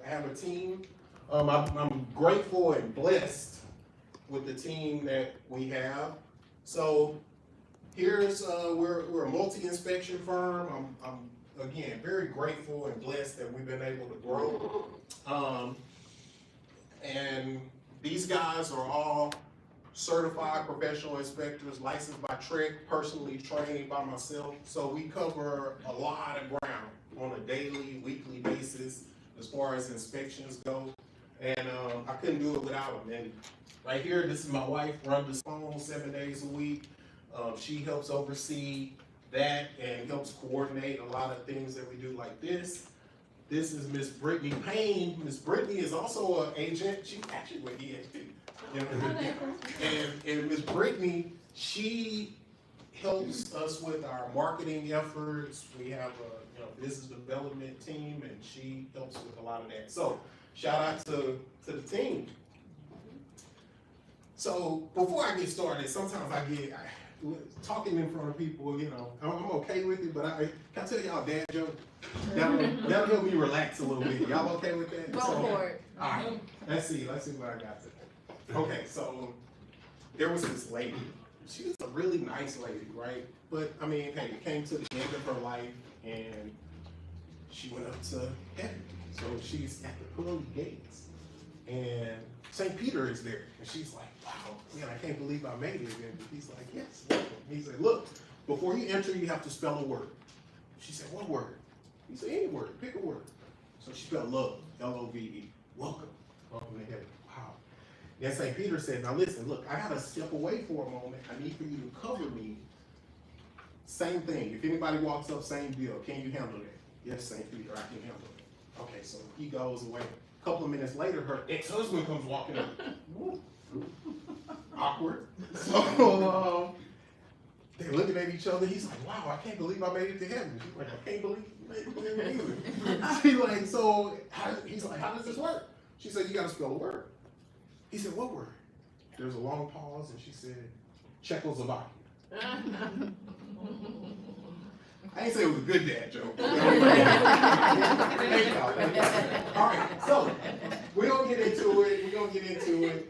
have a team. I'm grateful and blessed with the team that we have. So here's we're a multi-inspection firm. I'm again very grateful and blessed that we've been able to grow. And these guys are all certified professional inspectors, licensed by TREC, personally trained by myself. So we cover a lot of ground on a daily, weekly basis as far as inspections go. And I couldn't do it without them. And right here, this is my wife, runs the phone 7 days a week. She helps oversee that and helps coordinate a lot of things that we do like this. This is Miss Brittany Payne. Miss Brittany is also an agent. She actually went here too. You know, and Miss Brittany, she helps us with our marketing efforts. We have a business development team, and she helps with a lot of that. So shout out to the team. So before I get started, sometimes I get talking in front of people. I'm okay with it, but can I tell y'all a dad joke? That'll help me relax a little bit. Y'all okay with that? Go for it. All right. Let's see what I got today. Okay, so there was this lady. She was a really nice lady, right? But I mean, hey, it came to the end of her life, and she went up to heaven. So she's at the pearly gates, and St. Peter is there, and she's like, "Wow, man, I can't believe I made it." And he's like, "Yes, welcome." He said, "Look, before you enter, you have to spell a word." She said, "What word?" He said, "Any word, pick a word." So she spelled love, L-O-V-E. Welcome to heaven. Wow. Then St. Peter said, "Now listen, look, I gotta step away for a moment. I need for you to cover me." Same thing. If anybody walks up, same deal. Can you handle that? Yes, St. Peter, I can handle it. Okay, so he goes away. A couple of minutes later, her ex-husband comes walking up. Awkward. So they're looking at each other. He's like, "Wow, I can't believe I made it to heaven." She's like, "I can't believe you made it to heaven either." She's like, "So," he's like, "How does this work?" She said, "You gotta spell a word." He said, "What word?" There's a long pause, and she said, "Czechoslovakia." I ain't say it was a good dad joke. All right, so we're gonna get into it.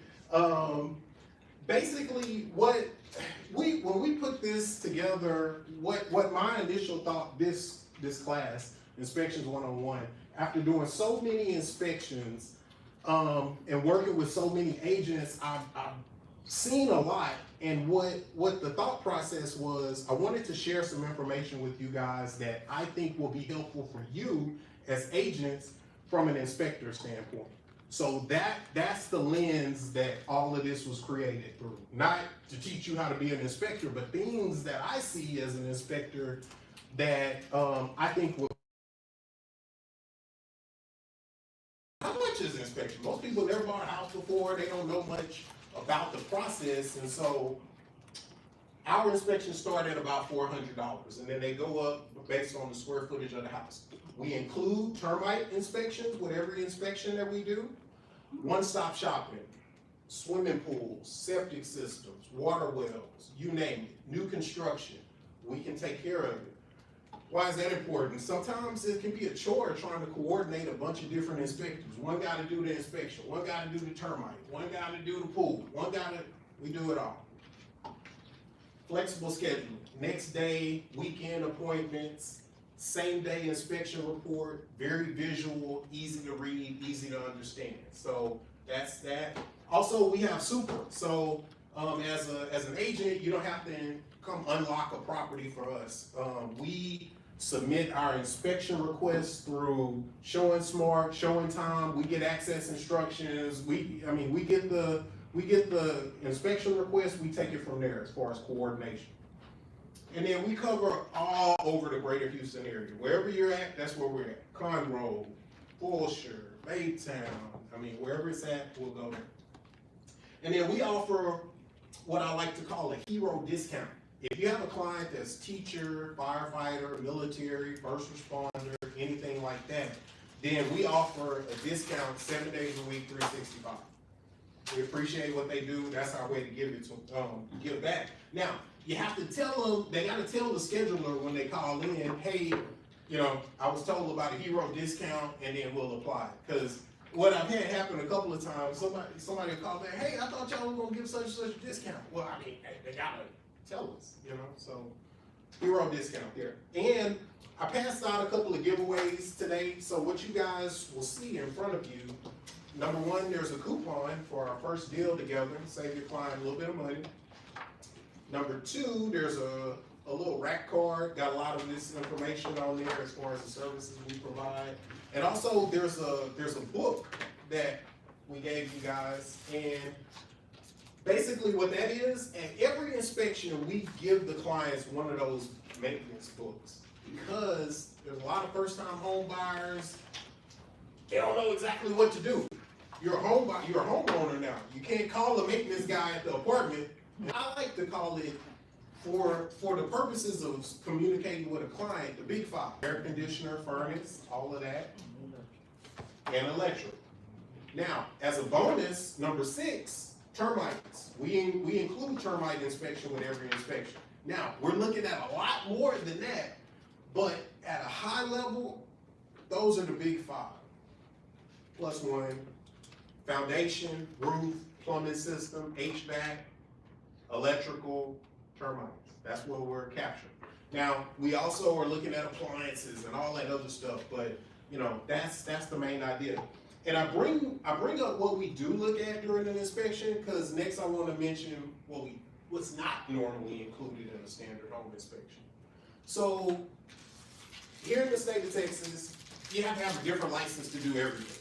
Basically, when we put this together, what my initial thought this class, Inspections 101, after doing so many inspections and working with so many agents, I've seen a lot. And what the thought process was, I wanted to share some information with you guys that I think will be helpful for you as agents from an inspector standpoint. So that's the lens that all of this was created through. Not to teach you how to be an inspector, but things that I see as an inspector that I think will. How much is inspection? Most people never bought a house before. They don't know much about the process, and so our inspection start at about $400, and then they go up based on the square footage of the house. We include termite inspections with every inspection that we do, one-stop shopping, swimming pools, septic systems, water wells, you name it, new construction, we can take care of it. Why is that important? Sometimes it can be a chore trying to coordinate a bunch of different inspectors. One guy to do the inspection, one guy to do the termite, one guy to do the pool, we do it all. Flexible scheduling, next day, weekend appointments, same day inspection report, very visual, easy to read, easy to understand. So that's that. Also, we have super. So as an agent, you don't have to come unlock a property for us. We submit our inspection requests through Showing Smart, Showing Time. We get access instructions. We get the inspection request. We take it from there as far as coordination. And then we cover all over the greater Houston area. Wherever you're at, that's where we're at. Conroe, Fulshire, Baytown. Wherever it's at, we'll go there. And then we offer what I like to call a hero discount. If you have a client that's teacher, firefighter, military, first responder, anything like that, then we offer a discount 7 days a week, 365. We appreciate what they do. That's our way to give back. Now, you have to tell them, they got to tell the scheduler when they call in, "Hey, you know, I was told about a hero discount and then we'll apply. Cause what I've had happen a couple of times, somebody will call back, hey, I thought y'all were gonna give such and such a discount. Well, I mean, they gotta tell us, you know, so hero discount there. And I passed out a couple of giveaways today, so what you guys will see in front of you, number one, there's a coupon for our first deal together, save your client a little bit of money. Number two, there's a little rack card, got a lot of this information on there as far as the services we provide. And also there's a book that we gave you guys, and basically what that is, at every inspection we give the clients one of those maintenance books, because there's a lot of first-time home buyers, they don't know exactly what to do. You're a homeowner now. You can't call the maintenance guy at the apartment. I like to call it, for the purposes of communicating with a client, the big five: air conditioner, furnace, all of that, and electric. Now, as a bonus, number 6, termites. We include termite inspection with every inspection. Now, we're looking at a lot more than that, but at a high level, those are the big 5. Plus 1, foundation, roof, plumbing system, HVAC, electrical, termites. That's what we're capturing. Now, we also are looking at appliances and all that other stuff, but you know, that's the main idea. And I bring up what we do look at during an inspection, because next I want to mention what's not normally included in a standard home inspection. So here in the state of Texas, you have to have a different license to do everything.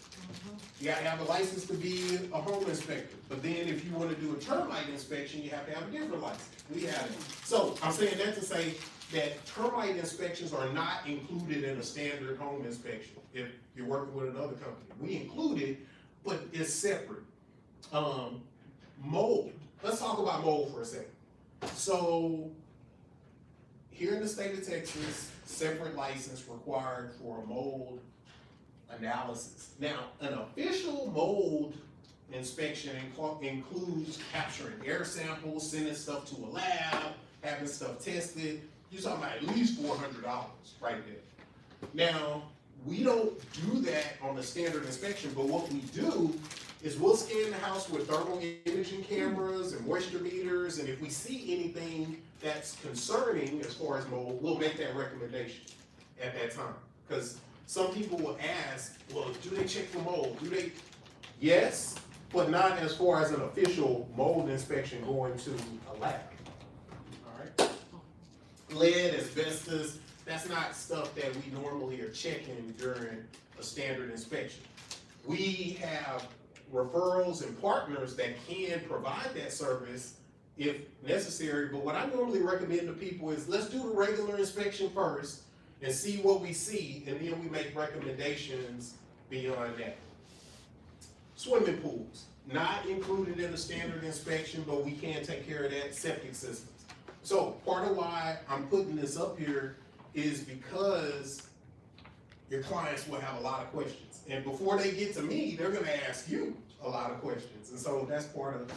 You got to have a license to be a home inspector. But then if you want to do a termite inspection, you have to have a different license. We have it. So I'm saying that to say that termite inspections are not included in a standard home inspection if you're working with another company. We include it, but it's separate. Mold. Let's talk about mold for a second. So here in the state of Texas, separate license required for a mold analysis. Now, an official mold inspection includes capturing air samples, sending stuff to a lab, having stuff tested. You're talking about at least $400 right there. Now, we don't do that on the standard inspection, but what we do is we'll scan the house with thermal imaging cameras and moisture meters, and if we see anything that's concerning as far as mold, we'll make that recommendation at that time. Because some people will ask, well, do they check for mold? Do they? Yes, but not as far as an official mold inspection going to a lab. All right. Lead, asbestos, that's not stuff that we normally are checking during a standard inspection. We have referrals and partners that can provide that service if necessary, but what I normally recommend to people is let's do the regular inspection first and see what we see, and then we make recommendations beyond that. Swimming pools, not included in the standard inspection, but we can take care of that. Septic systems. So part of why I'm putting this up here is because your clients will have a lot of questions. And before they get to me, they're gonna ask you a lot of questions. And so that's part of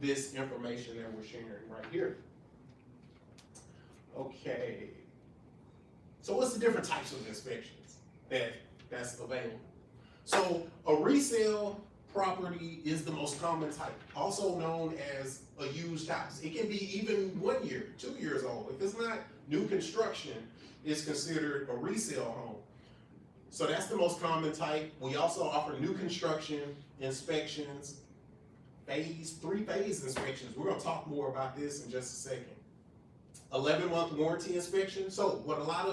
this information that we're sharing right here. Okay. So what's the different types of inspections that's available? So a resale property is the most common type, also known as a used house. It can be even 1 year, 2 years old. If it's not new construction, it's considered a resale home. So that's the most common type. We also offer new construction inspections, three-phase inspections. We're gonna talk more about this in just a second. 11-month warranty inspection. So what a lot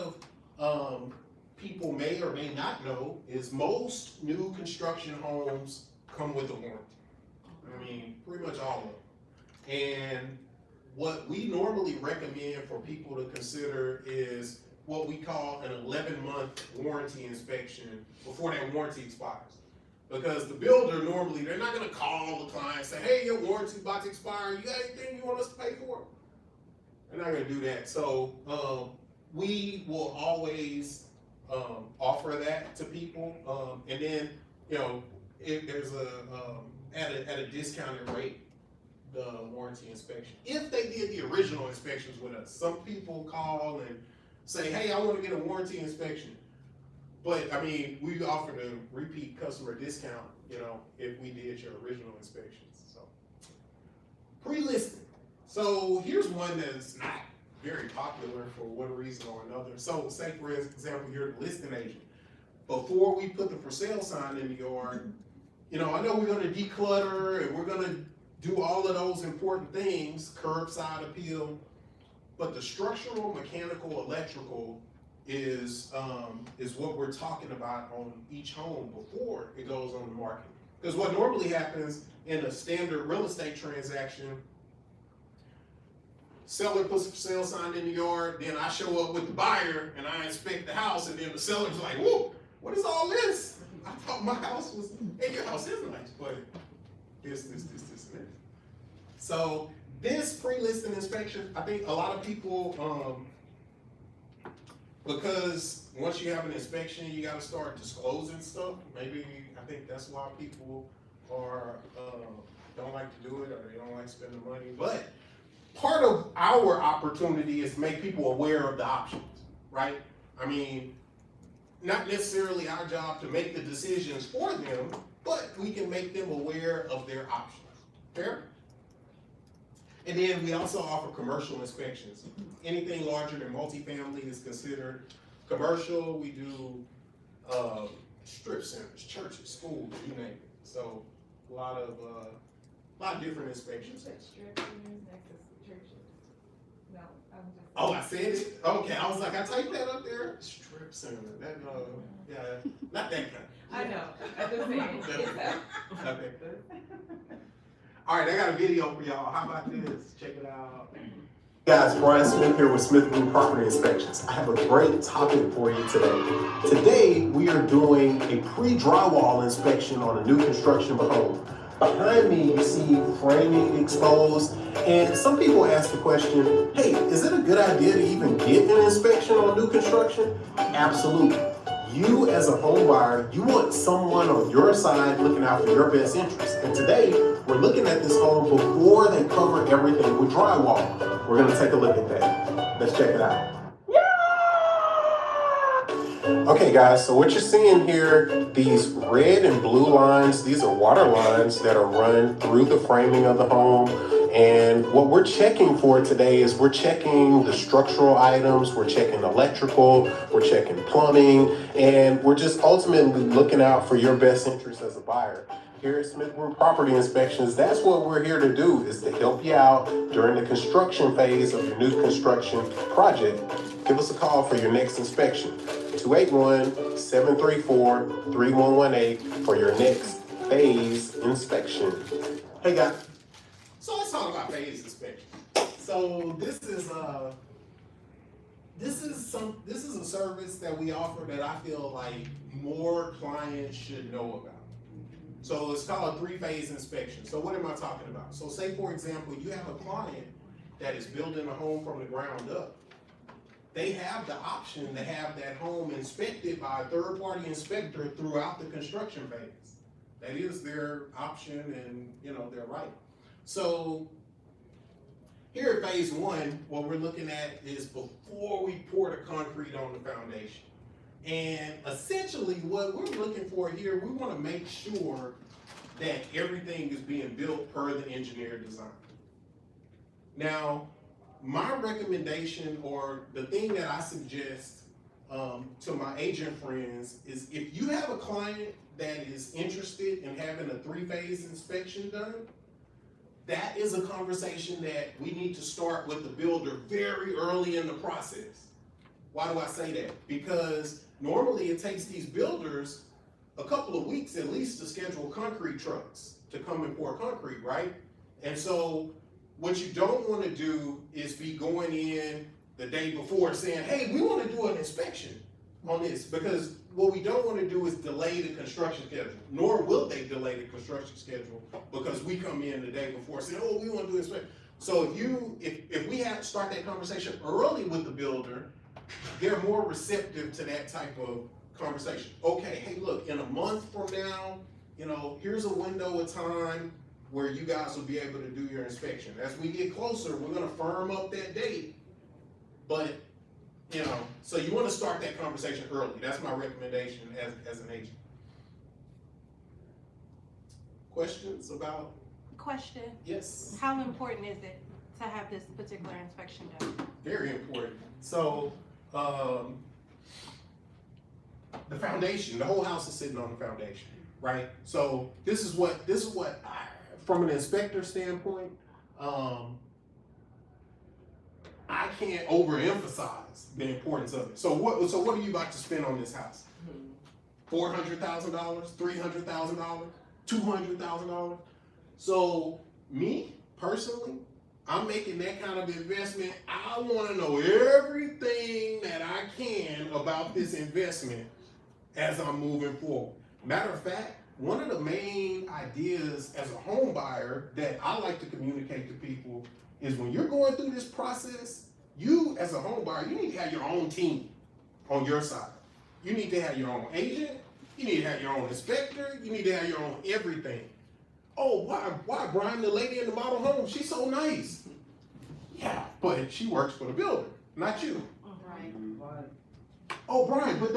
of people may or may not know is most new construction homes come with a warranty. I mean, pretty much all of them. And what we normally recommend for people to consider is what we call an 11-month warranty inspection before that warranty expires. Because the builder normally, they're not gonna call the client and say, hey, your warranty's about to expire, you got anything you want us to pay for? They're not gonna do that. So we will always offer that to people. And then, you know, if there's at a discounted rate, the warranty inspection. If they did the original inspections with us, some people call and say, hey, I want to get a warranty inspection. But I mean, we offer a repeat customer discount, you know, if we did your original inspections. So pre-listing. So here's one that's not very popular for one reason or another. So say for example, you're the listing agent. Before we put the for sale sign in the yard, you know, I know we're gonna declutter and we're gonna do all of those important things, curbside appeal, but the structural, mechanical, electrical is what we're talking about on each home before it goes on the market. Because what normally happens in a standard real estate transaction, seller puts a for sale sign in the yard, then I show up with the buyer and I inspect the house, and then the seller's like, whoa, what is all this? I thought my house was, hey, your house is nice, but this, and this. So this pre-listing inspection, I think a lot of people, because once you have an inspection, you gotta start disclosing stuff. Maybe, I think that's why people are, don't like to do it, or they don't like spending money. But part of our opportunity is to make people aware of the options, right? I mean, not necessarily our job to make the decisions for them, but we can make them aware of their options. Fair? And then we also offer commercial inspections. Anything larger than multifamily is considered commercial. We do strip centers, churches, schools, you name it. So a lot of different inspections. You said strip centers next to churches. No, I'm just. Oh, I said it? Okay, I was like, I typed that up there. Strip center. That yeah, not that kind. I know. I'm just saying. Okay. All right, I got a video for y'all. How about this? Check it out. Guys, Brian Smith here with Smith Group Property Inspections. I have a great topic for you today. Today, we are doing a pre-drywall inspection on a new construction home. Behind me, you see framing exposed, and some people ask the question, hey, is it a good idea to even get an inspection on new construction? Absolutely. You as a home buyer, you want someone on your side looking out for your best interests. And today, we're looking at this home before they cover everything with drywall. We're gonna take a look at that. Let's check it out. Okay guys, so what you're seeing here, these red and blue lines, these are water lines that are run through the framing of the home. And what we're checking for today is we're checking the structural items, we're checking electrical, we're checking plumbing, and we're just ultimately looking out for your best interest as a buyer. Here at Smith Group Property Inspections, that's what we're here to do, is to help you out during the construction phase of your new construction project. Give us a call for your next inspection. 281-734-3118 for your next phase inspection. Hey guys, so let's talk about phase inspection. So this is a service that we offer that I feel like more clients should know about. So it's called a 3-phase inspection. So what am I talking about? So say for example, you have a client that is building a home from the ground up. They have the option to have that home inspected by a third-party inspector throughout the construction phase. That is their option and, you know, their right. So here at phase 1, what we're looking at is before we pour the concrete on the foundation. And essentially what we're looking for here, we want to make sure that everything is being built per the engineer design. Now, my recommendation, or the thing that I suggest to my agent friends, is if you have a client that is interested in having a 3-phase inspection done, that is a conversation that we need to start with the builder very early in the process. Why do I say that? Because normally it takes these builders a couple of weeks at least to schedule concrete trucks to come and pour concrete, right? And so what you don't want to do is be going in the day before saying, hey, we want to do an inspection on this, because what we don't want to do is delay the construction schedule, nor will they delay the construction schedule because we come in the day before saying, oh, we want to do an inspection. So if we have to start that conversation early with the builder, they're more receptive to that type of conversation. Okay, hey, look, in a month from now, you know, here's a window of time where you guys will be able to do your inspection. As we get closer, we're gonna firm up that date, but You know, so you wanna start that conversation early, that's my recommendation as an agent. Questions about, Question, yes, how important is it to have this particular inspection done? very important. So, the foundation, the whole house is sitting on the foundation, right? So this is what from an inspector standpoint, I can't overemphasize the importance of it. So what are you about to spend on this house? $400,000, $300,000, $200,000. So me personally, I'm making that kind of investment. I want to know everything that I can about this investment as I'm moving forward. Matter of fact, one of the main ideas as a home buyer that I like to communicate to people is when you're going through this process, you as a home buyer, you need to have your own team on your side. You need to have your own agent, you need to have your own inspector, you need to have your own everything. Oh, why Brian, the lady in the model home, she's so nice. Yeah, but she works for the builder, not you. Right. Oh, Brian, but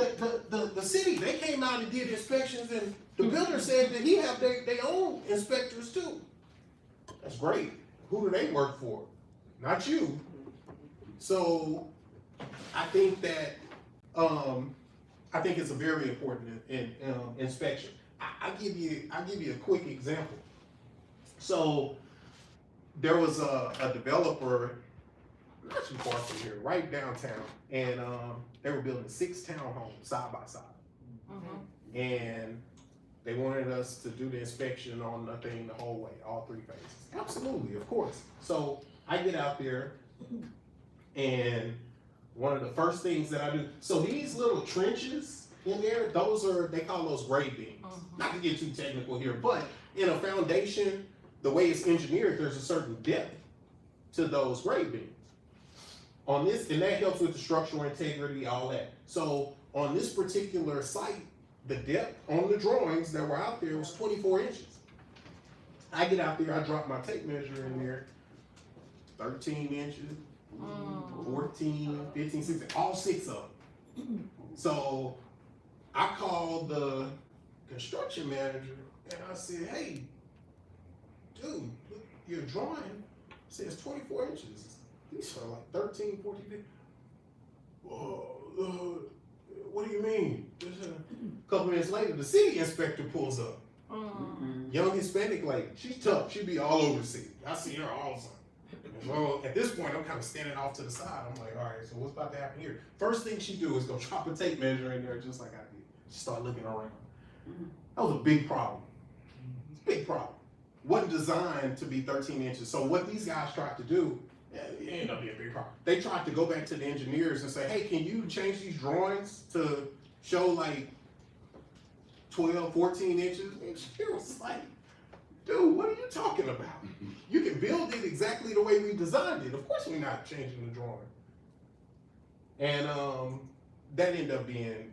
the city, they came out and did inspections and the builder said that he have their own inspectors too. That's great. Who do they work for? Not you. So I think that, I think it's a very important inspection. I'll give you a quick example. So there was a developer not too far from here, right downtown, and they were building 6 townhomes side by side, and they wanted us to do the inspection on the thing the whole way, all 3 phases. Absolutely, of course. So I get out there, and one of the first things that I do, so these little trenches in there, they call those grade beams. Not to get too technical here, but in a foundation, the way it's engineered, there's a certain depth to those grade beams. On this, and that helps with the structural integrity, all that. So on this particular site, the depth on the drawings that were out there was 24 inches. I get out there, I drop my tape measure in there, 13 inches, 14, 15, 16, all 6 of them. So I called the construction manager and I said, hey, dude, look, your drawing says 24 inches. These are like 13, 14, 15. What do you mean? A couple minutes later, the city inspector pulls up. Young Hispanic lady, she's tough. She be all over the city. I see her all the time. Well, at this point, I'm kind of standing off to the side. I'm like, all right, so what's about to happen here? First thing she do is go drop a tape measure in there just like I did. She start looking around. That was a big problem. It's a big problem. Wasn't designed to be 13 inches. So what these guys tried to do, it ended up being a big problem. They tried to go back to the engineers and say, hey, can you change these drawings to show like 12, 14 inches? And she was like, dude, what are you talking about? You can build it exactly the way we designed it. Of course we're not changing the drawing. And that ended up being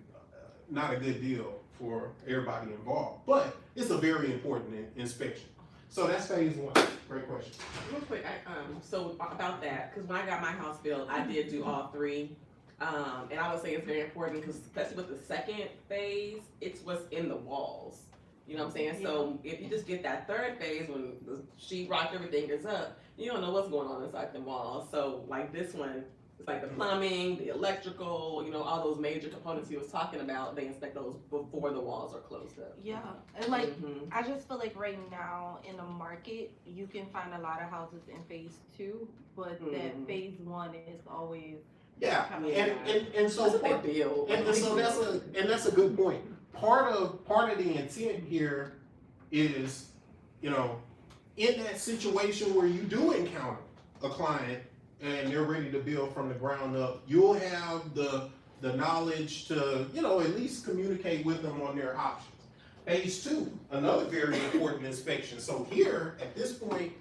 not a good deal for everybody involved. But it's a very important inspection. So that's phase 1. Great question. Real quick, so about that, because when I got my house built, I did do all 3. And I would say it's very important because especially with the second phase, it's what's in the walls. You know what I'm saying? Yeah. So if you just get that 3rd phase when the sheetrock, everything is up, you don't know what's going on inside the walls. So like this one, it's like the plumbing, the electrical, you know, all those major components he was talking about, they inspect those before the walls are closed up. Yeah, and like, Mhm. I just feel like right now in the market, you can find a lot of houses in phase 2, but that phase 1 is always. Yeah, and so It's a big deal. and so that's a good point. Part of the intent here is, you know, in that situation where you do encounter a client and they're ready to build from the ground up, you'll have the knowledge to, you know, at least communicate with them on their options. Phase 2, another very important inspection. So here, at this point,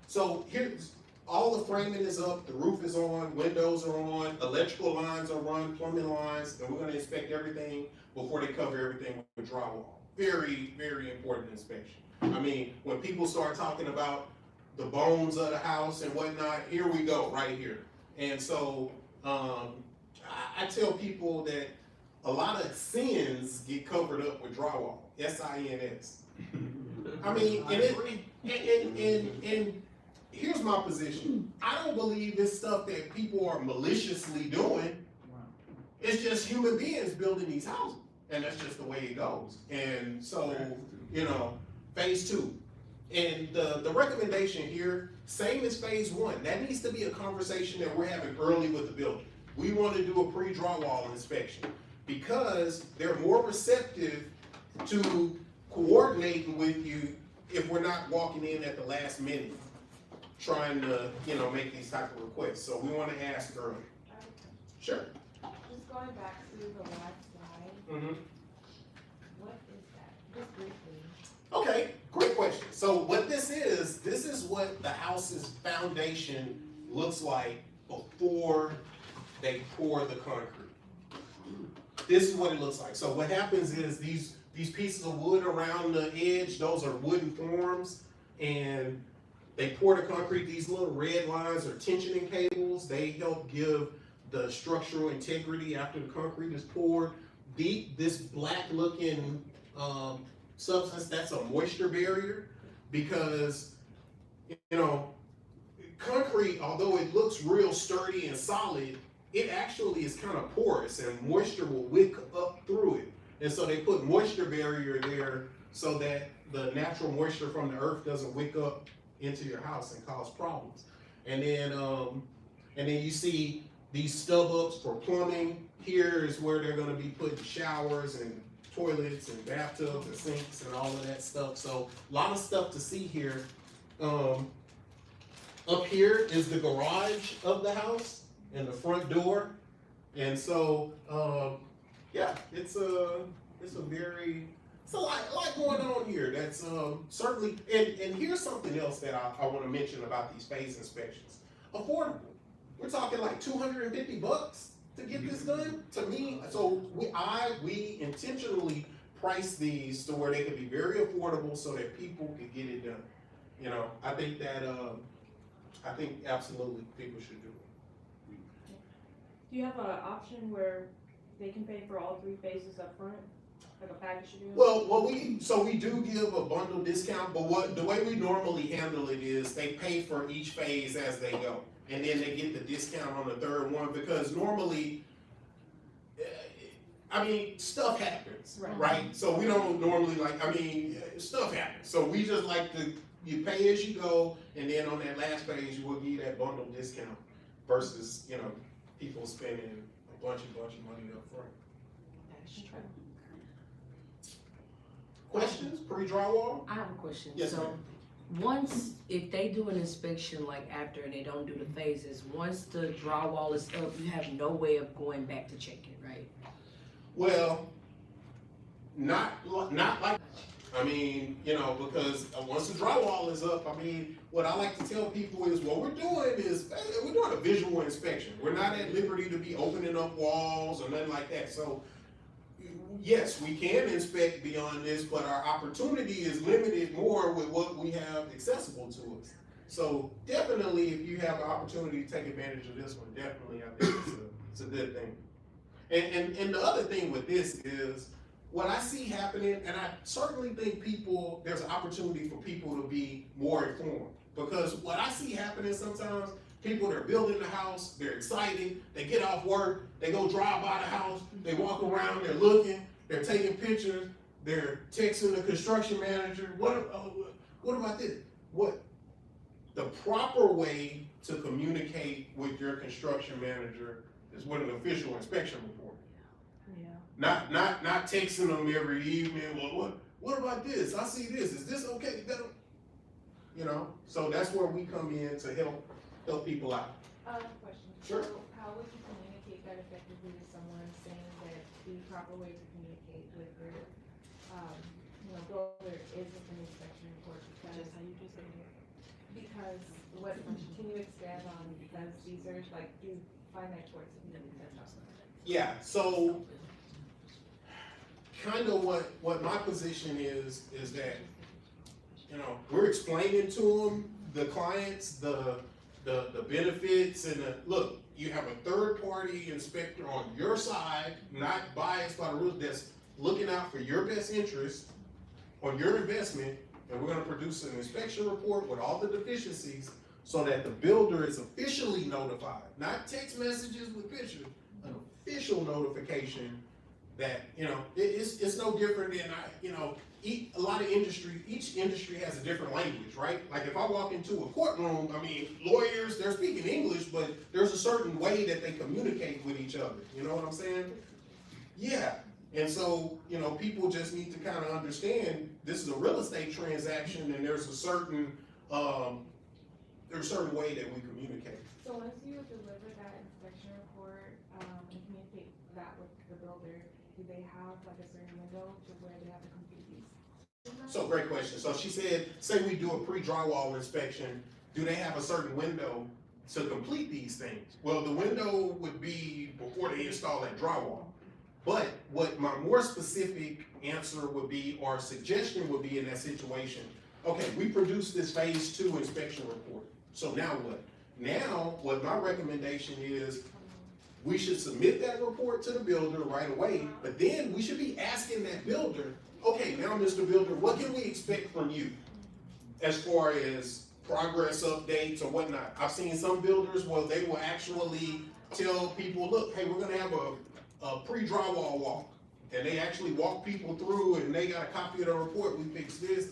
so here's all the framing is up, the roof is on, windows are on, electrical lines are run, plumbing lines, and we're gonna inspect everything before they cover everything with drywall. Very, very important inspection. I mean, when people start talking about the bones of the house and whatnot, here we go, right here. And so, I tell people that a lot of sins get covered up with drywall, SINS. I mean, and here's my position. I don't believe it's stuff that people are maliciously doing. It's just human beings building these houses, and that's just the way it goes. And so, you know, phase two. And the recommendation here, same as phase one, that needs to be a conversation that we're having early with the builder. We want to do a pre-drywall inspection because they're more receptive to coordinating with you if we're not walking in at the last minute trying to, you know, make these type of requests. So we want to ask early. Sure. Just going back to the last slide, Mm-hmm. what is that? Just briefly. Okay, great question. So what this is what the house's foundation looks like before they pour the concrete. This is what it looks like. So what happens is these pieces of wood around the edge, those are wooden forms, and they pour the concrete. These little red lines are tensioning cables. They help give the structural integrity after the concrete is poured. This black looking substance, that's a moisture barrier, because, you know, concrete, although it looks real sturdy and solid, it actually is kind of porous and moisture will wick up through it. And so they put moisture barrier there so that the natural moisture from the earth doesn't wick up into your house and cause problems. And then you see these stub ups for plumbing. Here is where they're gonna be putting showers and toilets and bathtubs and sinks and all of that stuff. So a lot of stuff to see here. Up here is the garage of the house and the front door. And so, yeah, it's a lot going on here. That's certainly, and here's something else that I want to mention about these phase inspections. Affordable. We're talking like $250 to get this done. To me, so we intentionally price these to where they can be very affordable so that people can get it done. You know, I think that I think absolutely people should do it. Do you have an option where they can pay for all 3 phases up front, like a package deal? Well, we do give a bundle discount, but the way we normally handle it is they pay for each phase as they go, and then they get the discount on the third one, because normally, I mean, stuff happens, right? So we don't normally stuff happens. So we just like to, you pay as you go, and then on that last phase, we'll give you that bundle discount versus, you know, people spending a bunch of money up front. That's true. Questions, pre-drywall? I have a question. Yes, So, ma'am. once, if they do an inspection like after and they don't do the phases, once the drywall is up, you have no way of going back to check it, right? Well, not like, I mean, you know, because once the drywall is up, I mean, what I like to tell people is what we're doing is, we're doing a visual inspection. We're not at liberty to be opening up walls or nothing like that. So, yes, we can inspect beyond this, but our opportunity is limited more with what we have accessible to us. So definitely, if you have the opportunity to take advantage of this one, definitely, I think it's a good thing. And the other thing with this is, what I see happening, and I certainly think there's an opportunity for people to be more informed. Because what I see happening sometimes, people that are building the house, they're excited, they get off work, they go drive by the house, they walk around, they're looking, they're taking pictures, they're texting the construction manager, what about this? What? The proper way to communicate with your construction manager is with an official inspection report. Yeah. Not texting them every evening, well, what about this? I see this, is this okay? You know, so that's where we come in to help people out. Question. Sure. So how would you communicate that effectively to someone saying that the proper way to communicate with their, builder is with an inspection report? Just how you just said it. Because, what, can you expand on, because these are like, do you find that towards significant? Yeah, so kind of what my position is that, you know, we're explaining to them, the clients, the the benefits and look, you have a third-party inspector on your side, not biased by the rules, that's looking out for your best interest on your investment, and we're gonna produce an inspection report with all the deficiencies so that the builder is officially notified, not text messages with pictures, an official notification that, it's no different than, a lot of each industry has a different language, right? Like if I walk into a courtroom, lawyers, they're speaking English, but there's a certain way that they communicate with each other, you know what I'm saying? Yeah, and so, people just need to kind of understand, this is a real estate transaction and there's a certain way that we communicate. So once you deliver that inspection report, and communicate that with the builder, do they have like a certain window to where they have to complete these? So great question. So she said, say we do a pre-drywall inspection, do they have a certain window to complete these things? Well, the window would be before they install that drywall. But what my more specific answer would be, or suggestion would be in that situation, okay, we produced this phase 2 inspection report. So now what? Now, what my recommendation is, we should submit that report to the builder right away, but then we should be asking that builder, okay, now Mr. Builder, what can we expect from you as far as progress updates or whatnot? I've seen some builders where they will actually tell people, look, hey, we're gonna have a pre-drywall walk. And they actually walk people through and they got a copy of the report, we fixed this.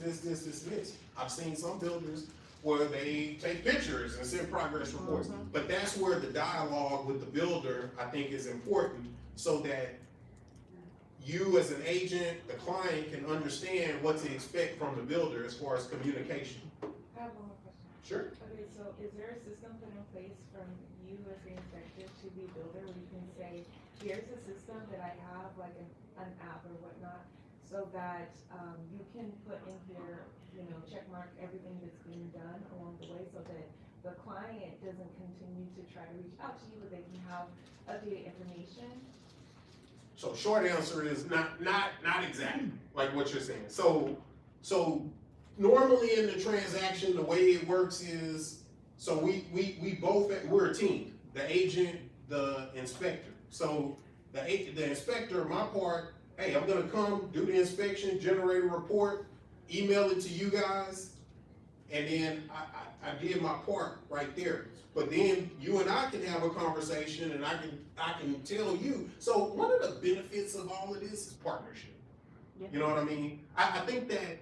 I've seen some builders where they take pictures and send progress reports. But that's where the dialogue with the builder, I think, is important, so that you as an agent, the client, can understand what to expect from the builder as far as communication. I have one more question. Sure. Okay, so is there a system put in place from you as the inspector to the builder where you can say, here's a system that I have, like an app or whatnot, so that you can put in here, check mark everything that's being done along the way, so that the client doesn't continue to try to reach out to you, but they can have updated information? So short answer is not exactly like what you're saying. So normally in the transaction, the way it works is, so we're a team, the agent, the inspector. So the inspector, my part, hey, I'm gonna come, do the inspection, generate a report, email it to you guys, and then I did my part right there. But then you and I can have a conversation and I can tell you. So one of the benefits of all of this is partnership. You know what I mean? I think that,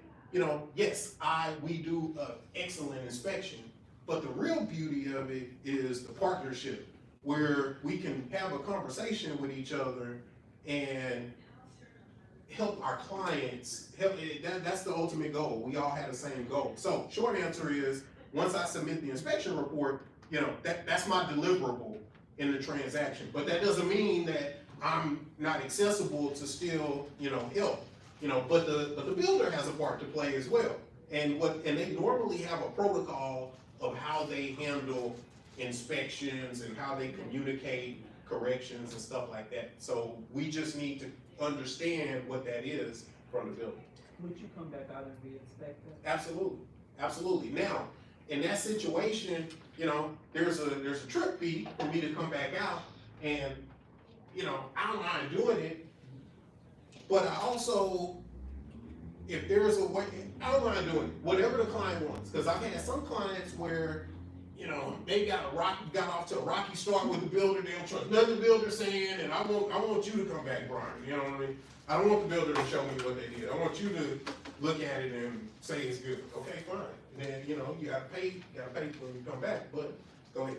yes, we do an excellent inspection, but the real beauty of it is the partnership, where we can have a conversation with each other and help our clients. That's the ultimate goal. We all have the same goal. So short answer is, once I submit the inspection report, that's my deliverable in the transaction. But that doesn't mean that I'm not accessible to still, help. But the builder has a part to play as well. And they normally have a protocol of how they handle inspections and how they communicate corrections and stuff like that. So we just need to understand what that is from the builder. Would you come back out and re-inspect that? Absolutely. Now, in that situation, there's a trip fee for me to come back out, and I don't mind doing it, but I also, if there's a way, I don't mind doing it, whatever the client wants, because I've had some clients where, they got off to a rocky start with the builder, they don't trust nothing the builder's saying, and I want you to come back, Brian, you know what I mean? I don't want the builder to show me what they did. I want you to look at it and say it's good. Okay, fine. And then, you gotta pay when you come back, but go ahead.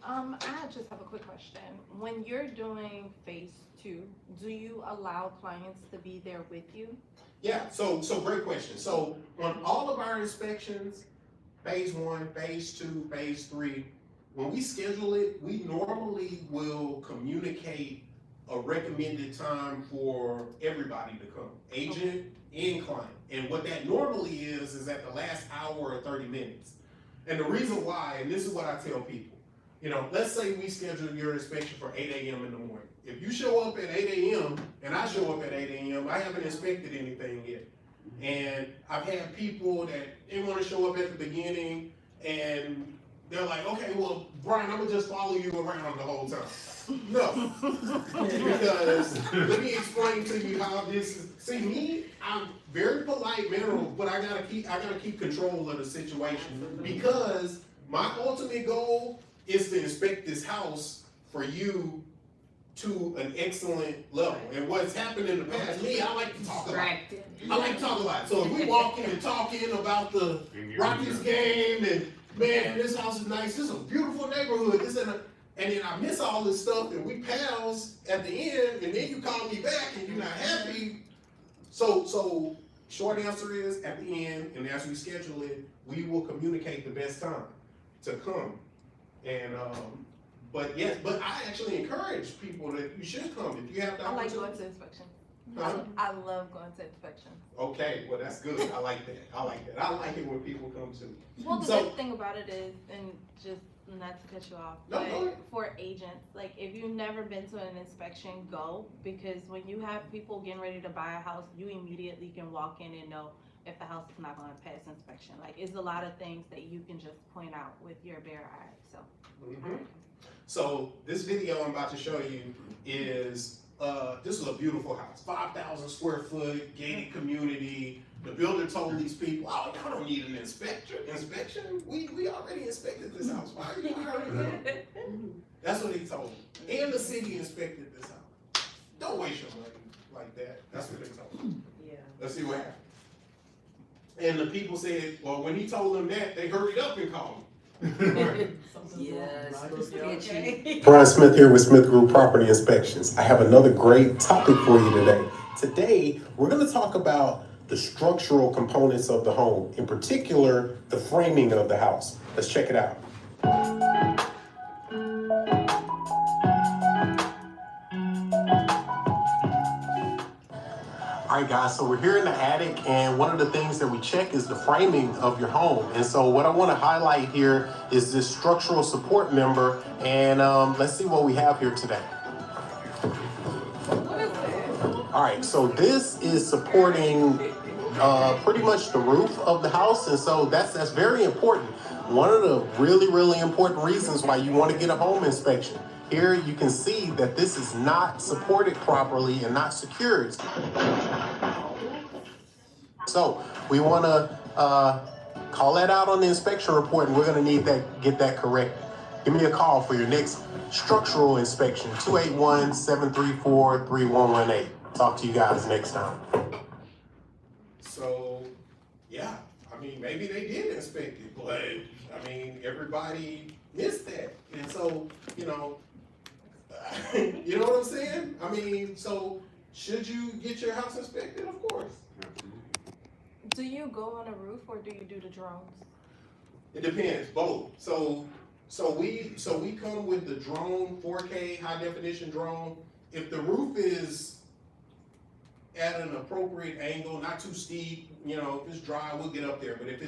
I just have a quick question. When you're doing phase 2, do you allow clients to be there with you? Yeah, so great question. So on all of our inspections, phase 1, phase 2, phase 3, when we schedule it, we normally will communicate a recommended time for everybody to come, agent and client. And what that normally is at the last hour or 30 minutes. And the reason why, and this is what I tell people, let's say we schedule your inspection for 8 a.m. in the morning. If you show up at 8 a.m. and I show up at 8 a.m., I haven't inspected anything yet. And I've had people that they want to show up at the beginning, and they're like, okay, well, Brian, I'm gonna just follow you around the whole time. No, because let me explain to you how this is. See, me, I'm very polite, mannerable, but I gotta keep control of the situation because my ultimate goal is to inspect this house for you to an excellent level. And what's happened in the past, me, I like to talk a lot. I like to talk a lot. So if we walk in and talking about the Rockies game and man, this house is nice, this is a beautiful neighborhood, and then I miss all this stuff and we pals at the end and then you call me back and you're not happy. So short answer is at the end and as we schedule it, we will communicate the best time to come. And but yes, but I actually encourage people that you should come if you have the I like opportunity. going to inspection. Huh? I love going to inspection. Okay, well that's good. I like that. I like it when people come to me. Well, the So- good thing about it is, and just not to cut you off, No, but go ahead. for agents, like if you've never been to an inspection, go, because when you have people getting ready to buy a house, you immediately can walk in and know if the house is not gonna pass inspection. Like, it's a lot of things that you can just point out with your bare eye, so. Mhm. So this video I'm about to show you is, this is a beautiful house, 5,000 square foot, gated community. The builder told these people, oh, y'all don't need an inspection. We already inspected this house. Why are you hiring them? That's what he told me. And the city inspected this house. Don't waste your money like that. That's what they told me. Yeah. Let's see what happened. And the people said, well, when he told them that, they hurried up and called him. Yes, a little sketchy. Brian Smith here with Smith Group Property Inspections. I have another great topic for you today. Today, we're going to talk about the structural components of the home, in particular, the framing of the house. Let's check it out. All right, guys, so we're here in the attic, and one of the things that we check is the framing of your home. And so what I want to highlight here is this structural support member, and let's see what we have here today. All right, so this is supporting pretty much the roof of the house, and so that's very important. One of the really important reasons why you want to get a home inspection. Here you can see that this is not supported properly and not secured. So we want to call that out on the inspection report, and we're going to need that, get that corrected. Give me a call for your next structural inspection, 281-734-3118. Talk to you guys next time. So, yeah, I mean, maybe they did inspect it, but I mean, everybody missed that. And so, you know what I'm saying? I mean, so should you get your house inspected? Of course. Do you go on a roof or do you do the drones? It depends, both. So we come with the drone, 4K high definition drone. If the roof is at an appropriate angle, not too steep, you know, if it's dry, we'll get up there. But if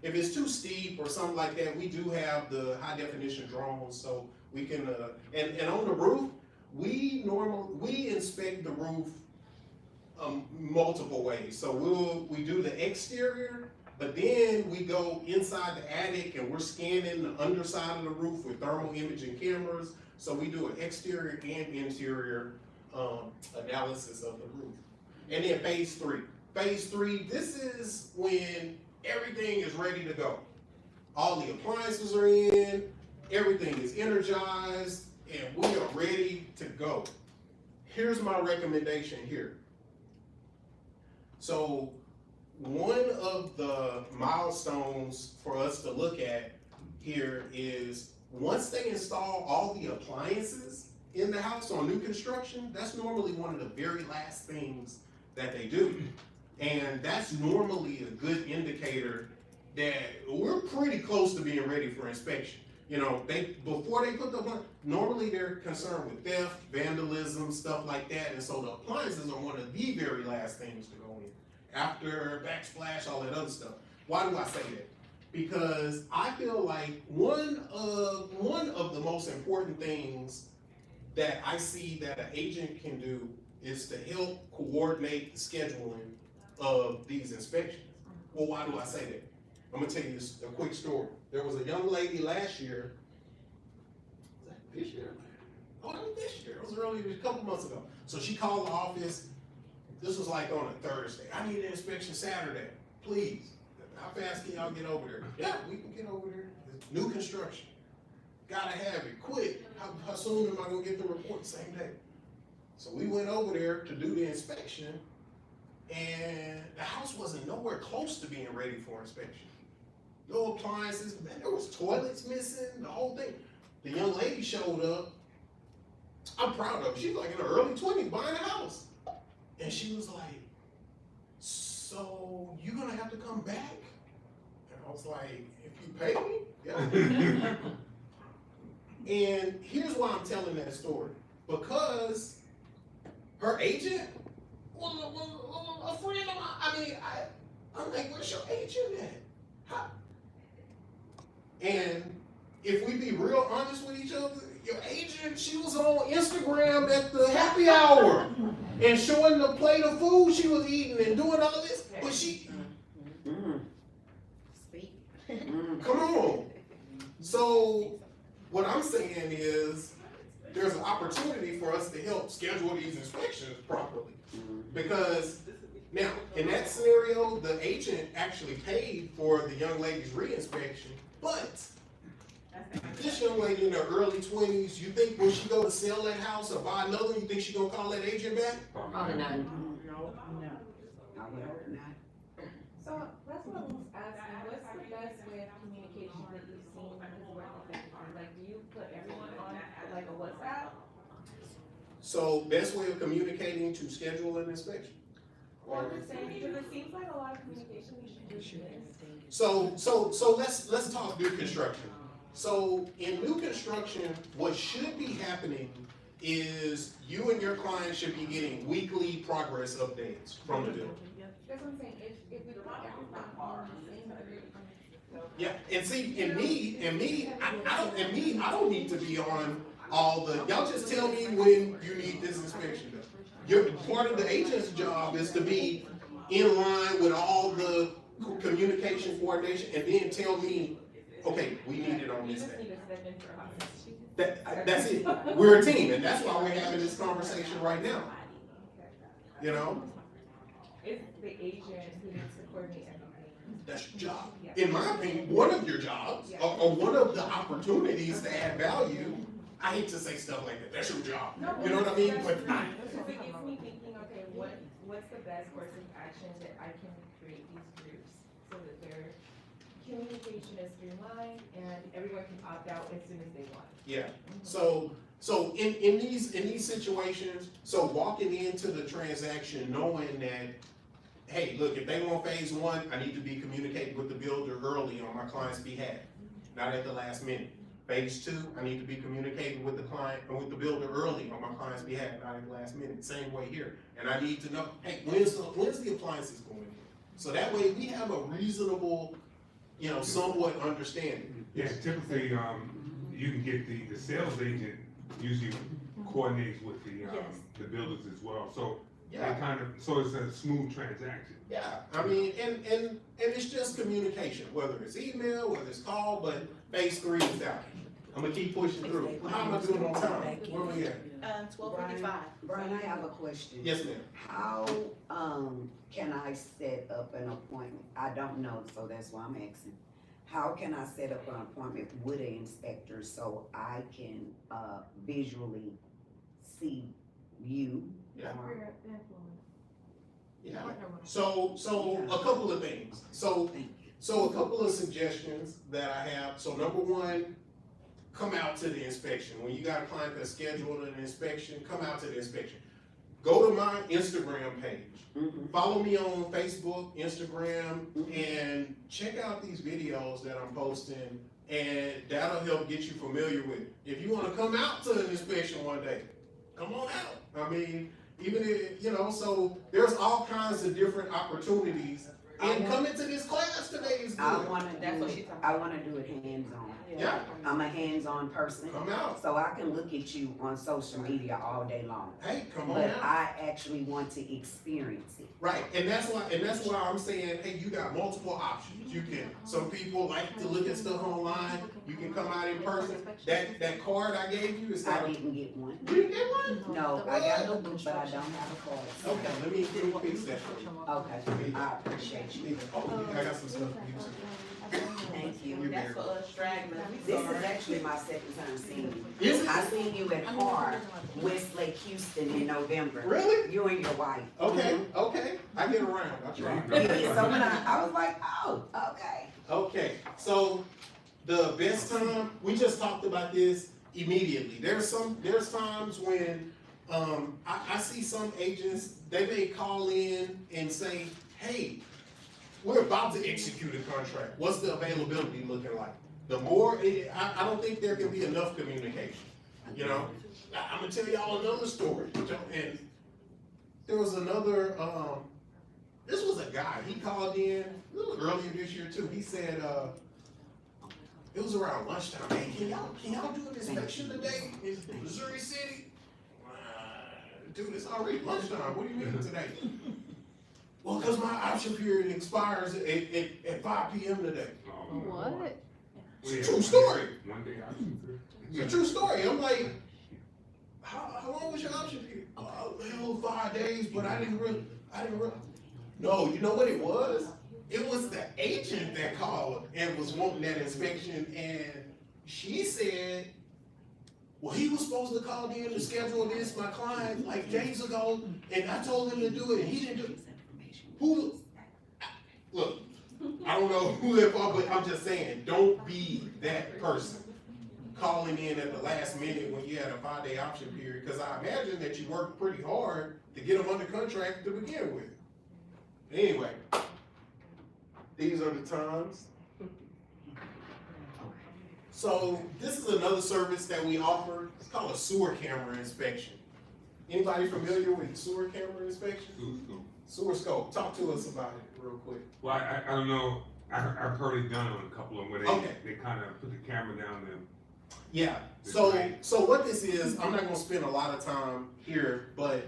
it's too steep or something like that, we do have the high definition drones, so we can and on the roof, we inspect the roof multiple ways. So we do the exterior, but then we go inside the attic and we're scanning the underside of the roof with thermal imaging cameras. So we do an exterior and interior analysis of the roof. And then phase three. Phase three, this is when everything is ready to go. All the appliances are in, everything is energized, and we are ready to go. Here's my recommendation here. So one of the milestones for us to look at here is once they install all the appliances in the house on new construction, that's normally one of the very last things that they do. And that's normally a good indicator that we're pretty close to being ready for inspection. You know, before they put normally they're concerned with theft, vandalism, stuff like that. And so the appliances are one of the very last things to go in. After backsplash, all that other stuff. Why do I say that? Because I feel like one of the most important things that I see that an agent can do is to help coordinate the scheduling of these inspections. Well, why do I say that? I'm gonna tell you a quick story. There was a young lady last year. Was that this year? Oh, that was this year. It was earlier, a couple months ago. So she called the office. This was like on a Thursday. I need an inspection Saturday, please. How fast can y'all get over there? Yeah, we can get over there. It's new construction. Gotta have it quick. How soon am I gonna get the report? Same day. So we went over there to do the inspection, and the house wasn't nowhere close to being ready for inspection. No appliances, man, there was toilets missing, the whole thing. The young lady showed up. I'm proud of her. She's like in her early 20s buying a house. And she was like, so you gonna have to come back? And I was like, if you pay me? Yeah. And here's why I'm telling that story. Because her agent was a friend of mine. I'm like, where's your agent at? How? And if we be real honest with each other, your agent, she was on Instagram at the happy hour and showing the plate of food she was eating and doing all this. But she, come on. So what I'm saying is there's an opportunity for us to help schedule these inspections properly. Because now, in that scenario, the agent actually paid for the young lady's re-inspection, but this young lady in her early 20s, you think when she go to sell that house or buy another, you think she gonna call that agent back? Probably not. So that's what I was asking, what's the best way of communication that you've seen has worked effectively? Like, do you put everyone on like a WhatsApp? So best way of communicating to schedule an inspection? Well, I'm just saying, because it seems like a lot of communication we should do this. So let's talk new construction. So in new construction, what should be happening is you and your client should be getting weekly progress updates from the builder. That's what I'm saying, if we put everyone on the same group. Yeah, and see, I don't need to be on all the, y'all just tell me when you need this inspection done. Part of the agent's job is to be in line with all the communication coordination and then tell me, okay, we need it on You this just day. need to step in for us. That's it. We're a team, and that's why we're having this conversation right now. You know, It's the agent who needs to coordinate everything. that's your job. In my opinion, one of your jobs, or one of the opportunities to add value, I hate to say stuff like that, that's your job. You know what I mean? But I, Because it gets me thinking, okay, what's the best course of action that I can create these groups so that their communication is streamlined and everyone can opt out as soon as they want. yeah. So in these situations, so walking into the transaction knowing that, hey, look, if they want phase one, I need to be communicating with the builder early on my client's behalf, not at the last minute. Phase two, I need to be communicating with the client and with the builder early on my client's behalf, not at the last minute. Same way here. And I need to know, hey, when's the appliances going in? So that way we have a reasonable, somewhat understanding. Yeah, typically, you can get the sales agent usually coordinates with the builders as well, so they Yeah, so it's a smooth transaction. yeah. I mean, and it's just communication, whether it's email, whether it's call, but phase three is out. I'm gonna keep pushing through. How am I doing on time? Where we at? 12:55. Brian, I have a question. Yes, ma'am. How, can I set up an appointment? I don't know, so that's why I'm asking. How can I set up an appointment with an inspector so I can, visually see you? Yeah. For your influence. Yeah. Partner with- So a couple of things. So a couple of suggestions that I have. So number one, come out to the inspection. When you got a client that's scheduled an inspection, come out to the inspection. Go to my Instagram page. Mhm. Follow me on Facebook, Instagram, and check out these videos that I'm posting, and that'll help get you familiar with it. If you wanna come out to an inspection one day, come on out. I mean, even if, so there's all kinds of different opportunities. And coming to this class today is I good. That's what she's talking I wanna do it hands-on. Yeah, I'm a hands-on person, come out. so I can look at you on social media all day long. Hey, come on But out. I actually want to experience it. Right, and that's why I'm saying, hey, you got multiple options. You can, some people like to look at stuff online. You can come out in person. That card I gave you is I not. didn't get one. You didn't get one? No, I got the book, but I don't have a card. Okay, let me fix that for you. Okay, I appreciate you. Oh, I got some stuff for you too. Thank you. You're That's very- for us stragglers. We This sorry. is actually my second time seeing you. Is it? I seen you at Hard, Westlake, Houston in November. Really? You and your wife. Okay, okay, I get around, I try. Yeah, so when I was like, oh, okay. Okay, so the best time, we just talked about this immediately. There's times when, I see some agents, they may call in and say, hey, we're about to execute a contract. What's the availability looking like? The more, I don't think there can be enough communication, you know? I'm gonna tell y'all another story, and there was another, this was a guy, he called in a little earlier this year too. He said, it was around lunchtime. Hey, can y'all do an inspection today in Missouri City? Dude, it's already lunchtime. What do you mean today? Well, cause my option period expires at 5 p.m. today. What? It's a true story. One day option period. It's a true story. I'm like, how long was your option period? Well, 5 days, but I didn't really. No, you know what it was? It was the agent that called and was wanting that inspection, and she said, well, he was supposed to call in to schedule this, my client, like days ago, and I told him to do it, and he didn't do it. Who, look, I don't know who they're for, but I'm just saying, don't be that person calling in at the last minute when you had a 5-day option period, because I imagine that you worked pretty hard to get them under contract to begin with. Anyway, these are the times. So this is another service that we offer. It's called a sewer camera inspection. Anybody familiar with sewer camera inspection? Sewer scope. Talk to us about it real quick. Well, I don't know, I've heard it done on a couple of them where Okay. they kind of put the camera down and. Yeah, so what this is, I'm not gonna spend a lot of time here, but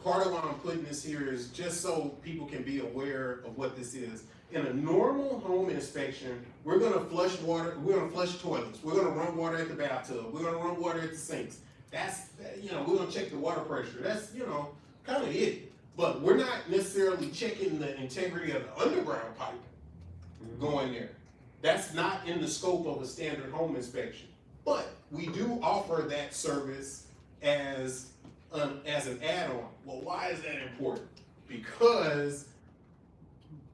part of why I'm putting this here is just so people can be aware of what this is. In a normal home inspection, we're gonna flush water, we're gonna flush toilets, we're gonna run water at the bathtub, we're gonna run water at the sinks. That's, we're gonna check the water pressure, that's, kind of it. But we're not necessarily checking the integrity of the underground pipe going there. That's not in the scope of a standard home inspection. But we do offer that service as an add-on. Well, why is that important? Because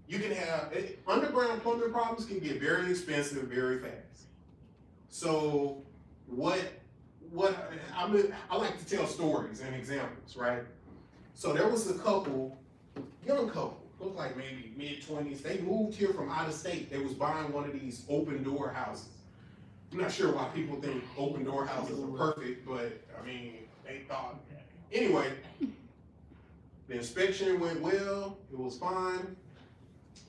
you can have, underground plumbing problems can get very expensive very fast. So I like to tell stories and examples, right? So there was a young couple, looked like maybe mid-20s. They moved here from out of state. They was buying one of these open door houses. I'm not sure why people think open door houses are perfect, but they thought. Anyway, the inspection went well, it was fine.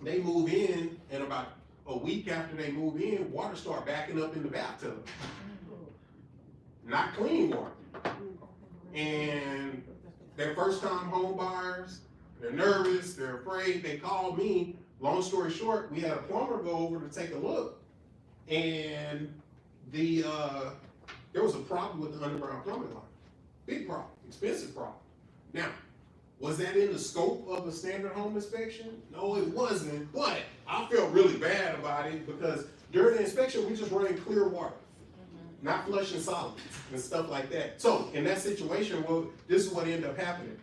They move in, and about a week after they move in, water started backing up in the bathtub. Not clean water. And they're first time home buyers, they're nervous, they're afraid, they called me. Long story short, we had a plumber go over to take a look, and there was a problem with the underground plumbing line. Big problem, expensive problem. Now, was that in the scope of a standard home inspection? No, it wasn't, but I felt really bad about it because during the inspection, we just ran clear water, not flushing solids and stuff like that. So in that situation, this is what ended up happening.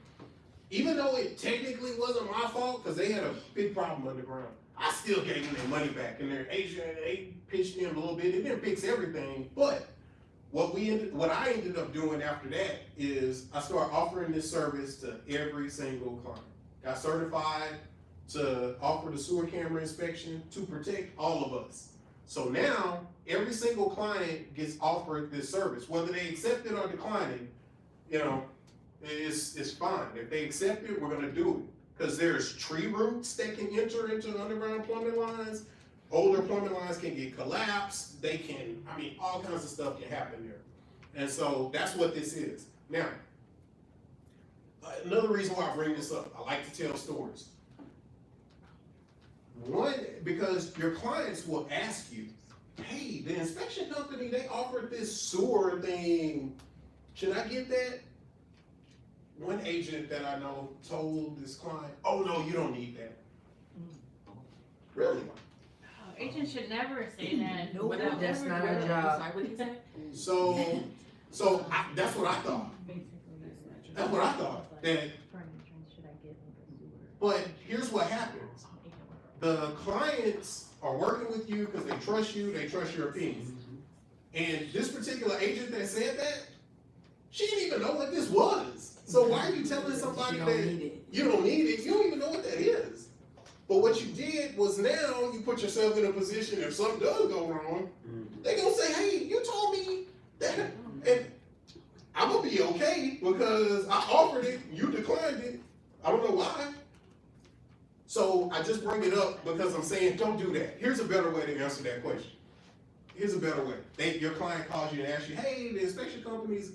Even though it technically wasn't my fault, because they had a big problem underground, I still gave them their money back, and they pitched in a little bit. It didn't fix everything, but what I ended up doing after that is I started offering this service to every single client. Got certified to offer the sewer camera inspection to protect all of us. So now every single client gets offered this service, whether they accept it or decline it. It's fine. If they accept it, we're gonna do it. Because there's tree roots that can enter into underground plumbing lines. older plumbing lines can get collapsed, they can, I mean, all kinds of stuff can happen there. And so that's what this is. Now, another reason why I bring this up, I like to tell stories. One, because your clients will ask you, hey, the inspection company, they offered this sewer thing, should I get that? One agent that I know told this client, oh no, you don't need that. Really? Agents should never say that. Nope, without that's ever not our doing- job. Sorry, what did you say? So that's what I thought. That's what I thought, that, but here's what happens. The clients are working with you because they trust your opinion. And this particular agent that said that, she didn't even know what this was. So why are you telling somebody You that don't need it. you don't need it? You don't even know what that is. But what you did was now you put yourself in a position if something does go wrong, they gonna say, hey, you told me that, and I'm gonna be okay because I offered it, you declined it. I don't know why. So I just bring it up because I'm saying don't do that. Here's a better way to answer that question. Here's a better way. Your client calls you and asks you, hey, the inspection company's,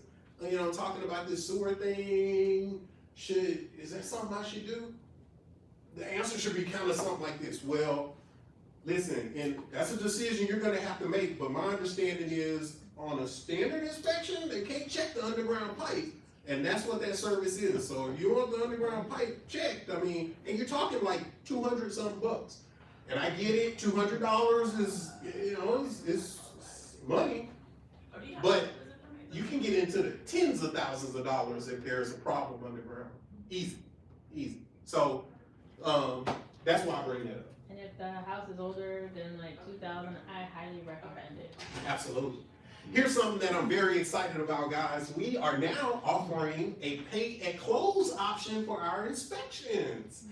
talking about this sewer thing. Is that something I should do? The answer should be kind of something like this. Well, listen, and that's a decision you're gonna have to make, but my understanding is on a standard inspection, they can't check the underground pipe. And that's what that service is. So if you want the underground pipe checked, and you're talking like 200 something bucks. And I get it, $200 is, is money. But you can get into the tens of thousands of dollars if there's a problem underground. Easy. So, that's why I bring that up. And if the house is older than like 2000, I highly recommend it. Absolutely. Here's something that I'm very excited about, guys. We are now offering a pay-at-close option for our inspections.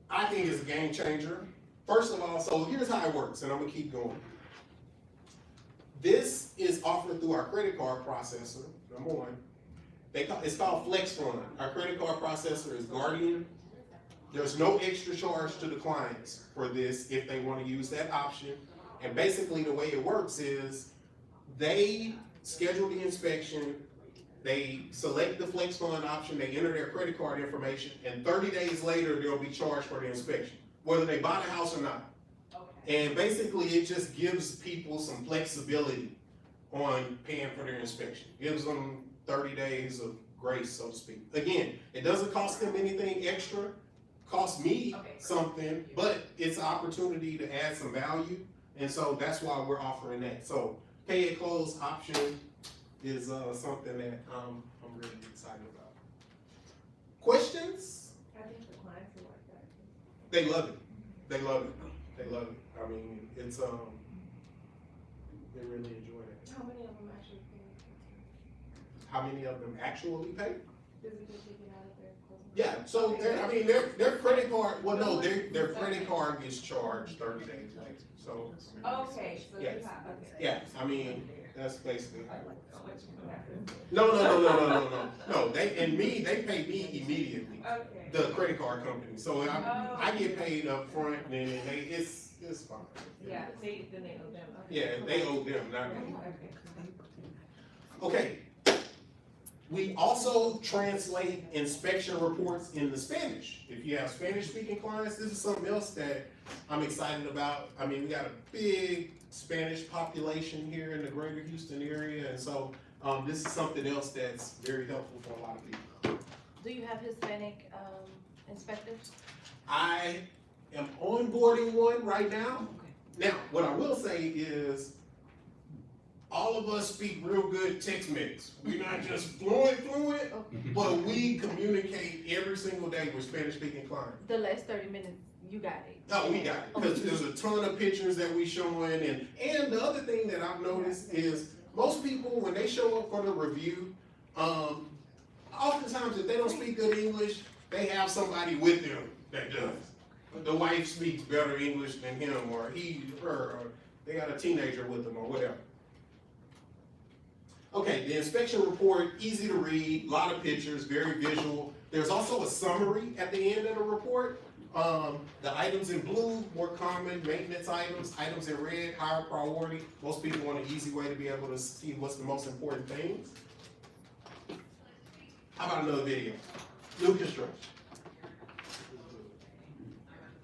I think it's a game changer. First of all, so here's how it works, and I'm gonna keep going. This is offered through our credit card processor, number one. It's called Flex Fund. Our credit card processor is Guardian. There's no extra charge to the clients for this if they wanna use that option. And basically the way it works is they schedule the inspection, they select the Flex Fund option, they enter their credit card information, and 30 days later, they'll be charged for the inspection, whether they buy the house or not. And basically, it just gives people some flexibility on paying for their inspection. Gives them 30 days of grace, so to speak. Again, it doesn't cost them anything extra, costs me something, but it's an opportunity to add some value. And so that's why we're offering that. So pay at close option is something that I'm really excited about. Questions? I think the clients will like that. They love it. They love it. It's they really enjoy it. How many of them actually pay? How many of them actually pay? Does it get taken out of their closing? Yeah, so their credit card, well, no, their credit card gets charged 30 days later, so. Okay, so you Yes. have, okay. Yeah, that's basically. No, they pay me immediately, Okay. the credit card company, so I get paid up front, and then it's fine. Yeah, then they owe them. Okay. Yeah, they owe them, not me. Okay. Okay. We also translate inspection reports into Spanish. If you have Spanish-speaking clients, this is something else that I'm excited about. We got a big Spanish population here in the greater Houston area, and so this is something else that's very helpful for a lot of people. Do you have Hispanic inspectors? I am onboarding one right now. Now, what I will say is, all of us speak real good Tex-Mex. We're not just fluent, but we communicate every single day with Spanish-speaking clients. The last 30 minutes, you got it. Oh, we got it, because there's a ton of pictures that we showing, and the other thing that I've noticed is, most people, when they show up for the review, oftentimes if they don't speak good English, they have somebody with them that does. The wife speaks better English than him, or her, or they got a teenager with them, or whatever. Okay, the inspection report, easy to read, a lot of pictures, very visual. There's also a summary at the end of the report. The items in blue, more common maintenance items, items in red, higher priority. Most people want an easy way to be able to see what's the most important things. How about another video? New construction.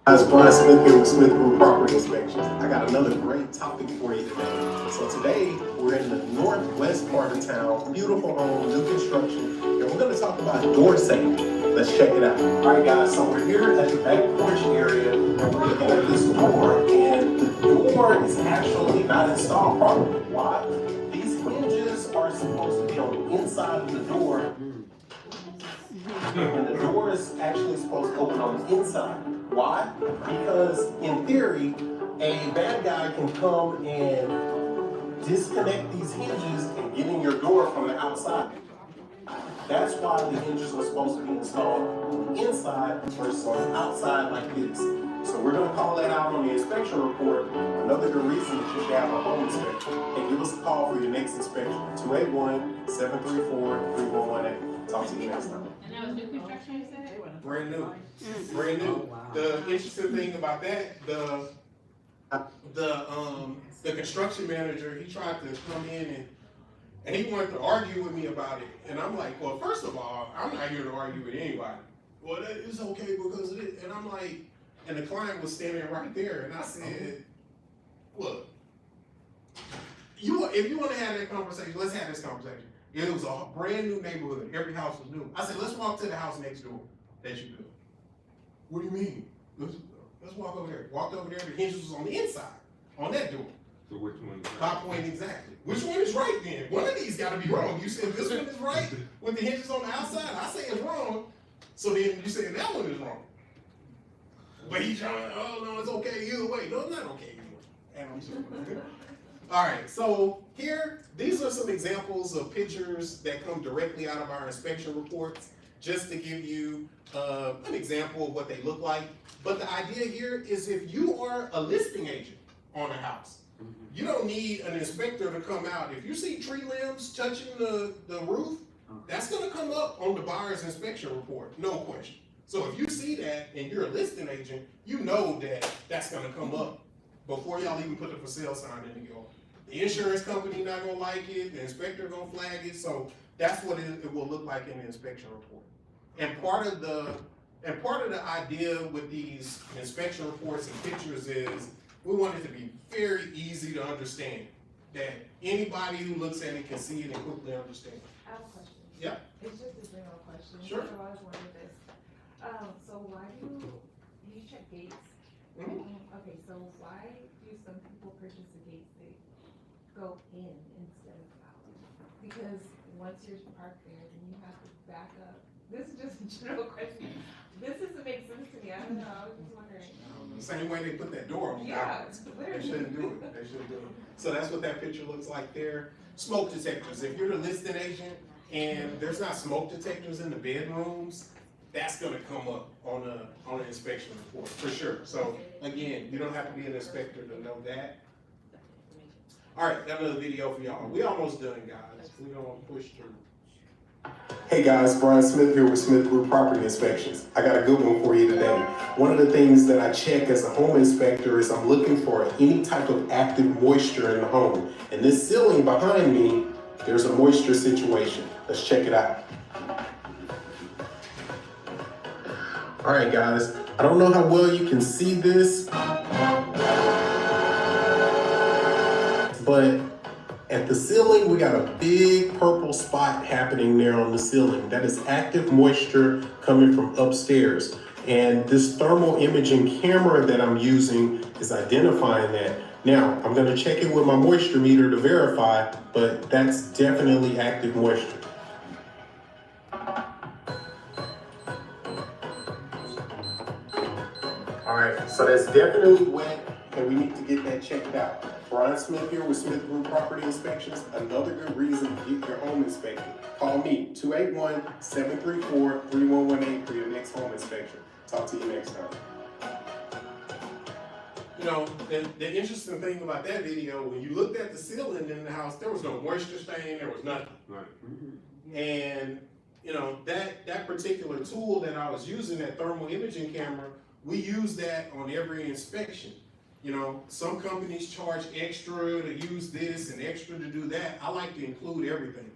Hi, it's Brian Smith here with Smith Group Property Inspections. I got another great topic for you today. So today, we're in the northwest part of town, beautiful home, new construction, and we're gonna talk about door safety. Let's check it out. All right, guys, so we're here at the back porch area, and we're looking at this door, and the door is actually not installed properly. Why? These hinges are supposed to be on the inside of the door, and the door is actually supposed to open on the inside. Why? Because in theory, a bad guy can come and disconnect these hinges and get in your door from the outside. That's why the hinges are supposed to be installed on the inside versus on the outside like this. So we're gonna call that out on the inspection report. Another good reason that you should have a home inspector. And give us a call for your next inspection, 281-734-3118. Talk to you next time. And that was new construction, you said? Brand new, brand new. The interesting thing about that, the construction manager, he tried to come in and he wanted to argue with me about it. And I'm like, well, first of all, I'm not here to argue with anybody. Well, that is okay because of it. And I'm like, and the client was standing right there, and I said, look, if you want to have that conversation, let's have this conversation. It was a brand new neighborhood. Every house was new. I said, let's walk to the house next door that you built. What do you mean? Let's walk over there. Walked over there, the hinges was on the inside, on that door. So which one? My point exactly. Which one is right then? One of these gotta be wrong. You said this one is right with the hinges on the outside. I say it's wrong. So then you say that one is wrong. But he's trying, oh no, it's okay either way. No, it's not okay either way. All right, so here, these are some examples of pictures that come directly out of our inspection reports, just to give you an example of what they look like. But the idea here is if you are a listing agent on a house, you don't need an inspector to come out. If you see tree limbs touching the roof, that's gonna come up on the buyer's inspection report, no question. So if you see that and you're a listing agent, you know that that's gonna come up before y'all even put the for sale sign in the yard. The insurance company not gonna like it, the inspector gonna flag it, so that's what it will look like in the inspection report. And part of the idea with these inspection reports and pictures is we want it to be very easy to understand, that anybody who looks at it can see it and quickly understand. I have a question. Yeah. It's just a general question. Sure. So I was wondering this. So why do you check gates? Mhm. Okay, so why do some people purchase the gates that go in instead of out? Because once you're parked there, then you have to back up. This is just a general question. This doesn't make sense to me. I don't know. I was just wondering. The same way they put that door on Yeah, backwards. They literally. shouldn't do it, they shouldn't do it. So that's what that picture looks like there. Smoke detectors, if you're the listing agent and there's not smoke detectors in the bedrooms, that's gonna come up on an inspection report, for sure. So again, you don't have to be an inspector to know that. All right, got another video for y'all. We almost done, guys. We don't want to push through. Hey guys, Brian Smith here with Smith Group Property Inspections. I got a good one for you today. One of the things that I check as a home inspector is I'm looking for any type of active moisture in the home. And this ceiling behind me, there's a moisture situation. Let's check it out. All right guys, I don't know how well you can see this, but at the ceiling, we got a big purple spot happening there on the ceiling. That is active moisture coming from upstairs. And this thermal imaging camera that I'm using is identifying that. Now, I'm gonna check it with my moisture meter to verify, but that's definitely active moisture. All right, so that's definitely wet, and we need to get that checked out. Brian Smith here with Smith Group Property Inspections. Another good reason to get your home inspected. Call me, 281-734-3118 for your next home inspection. Talk to you next time. You know, the interesting thing about that video, when you looked at the ceiling in the house, there was no moisture stain, there was nothing. Right. And, you know, that particular tool that I was using, that thermal imaging camera, we use that on every inspection. You know, some companies charge extra to use this and extra to do that. I like to include everything.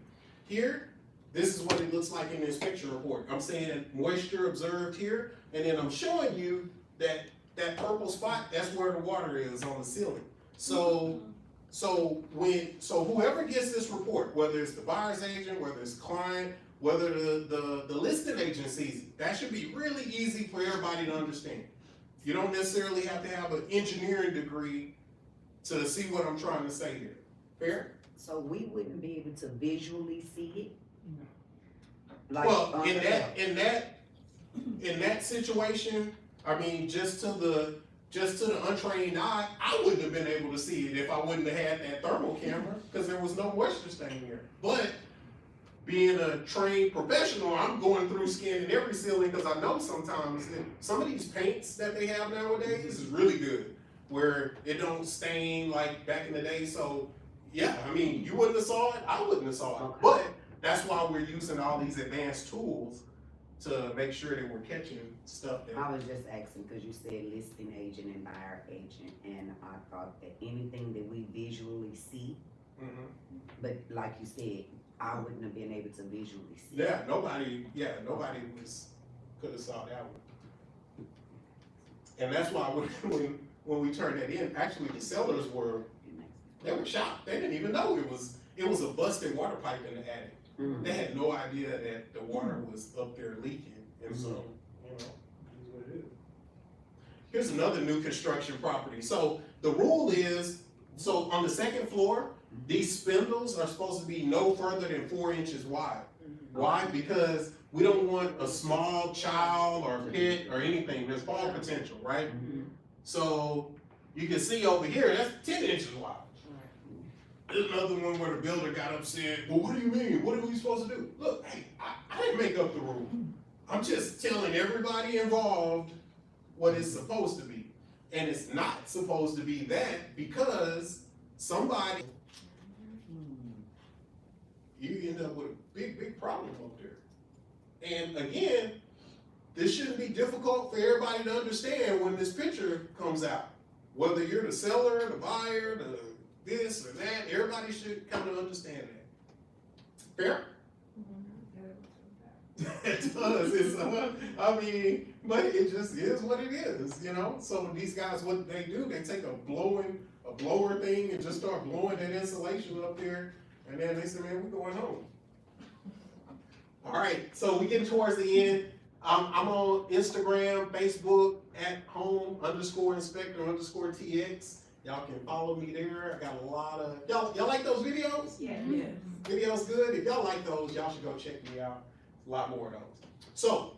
Here, this is what it looks like in the inspection report. I'm saying moisture observed here, and then I'm showing you that purple spot, that's where the water is on the ceiling. So whoever gets this report, whether it's the buyer's agent, whether it's client, whether the listing agent sees it, that should be really easy for everybody to understand. You don't necessarily have to have an engineering degree to see what I'm trying to say here. Fair? So we wouldn't be able to visually see it? Like, Well, in that situation, I mean, just to the untrained eye, I wouldn't have been able to see it if I wouldn't have had that thermal camera, because there was no moisture stain here. But being a trained professional, I'm going through scanning every ceiling, because I know sometimes that some of these paints that they have nowadays is really good, where it don't stain like back in the day. So yeah, I mean, you wouldn't have saw it, I wouldn't have saw it. Okay. But that's why we're using all these advanced tools to make sure that we're catching stuff that. I was just asking, cause you said listing agent and buyer agent, and I thought that anything that we visually see, Mhm. but like you said, I wouldn't have been able to visually see. Yeah, nobody could have saw that one. And that's why when we turned that in, actually the sellers they were shocked. They didn't even know it was a busted water pipe in the attic. Mhm. They had no idea that the water was up there leaking, and so, you know, it is what it is. Here's another new construction property. So the rule is, so on the second floor, these spindles are supposed to be no further than 4 inches wide. Why? Because we don't want a small child or pet or anything. There's fall potential, right? Mhm. So you can see over here, that's 10 inches wide. There's another one where the builder got upset. Well, what do you mean? What are we supposed to do? Look, hey, I didn't make up the rule. I'm just telling everybody involved what it's supposed to be. And it's not supposed to be that, because somebody, you end up with a big problem up there. And again, this shouldn't be difficult for everybody to understand when this picture comes out. Whether you're the seller, the buyer, this or that, everybody should kind of understand that. Fair? It does. It's, I mean, but it just is what it is, you know? So these guys, what they do, they take a blower thing and just start blowing that insulation up there, and then they say, man, we're going home. All right, so we getting towards the end. I'm on Instagram, Facebook, @home_inspector_TX. Y'all can follow me there. I got a lot of, y'all like those videos? Yeah. Yes. Videos good? If y'all like those, y'all should go check me out. A lot more of those. So,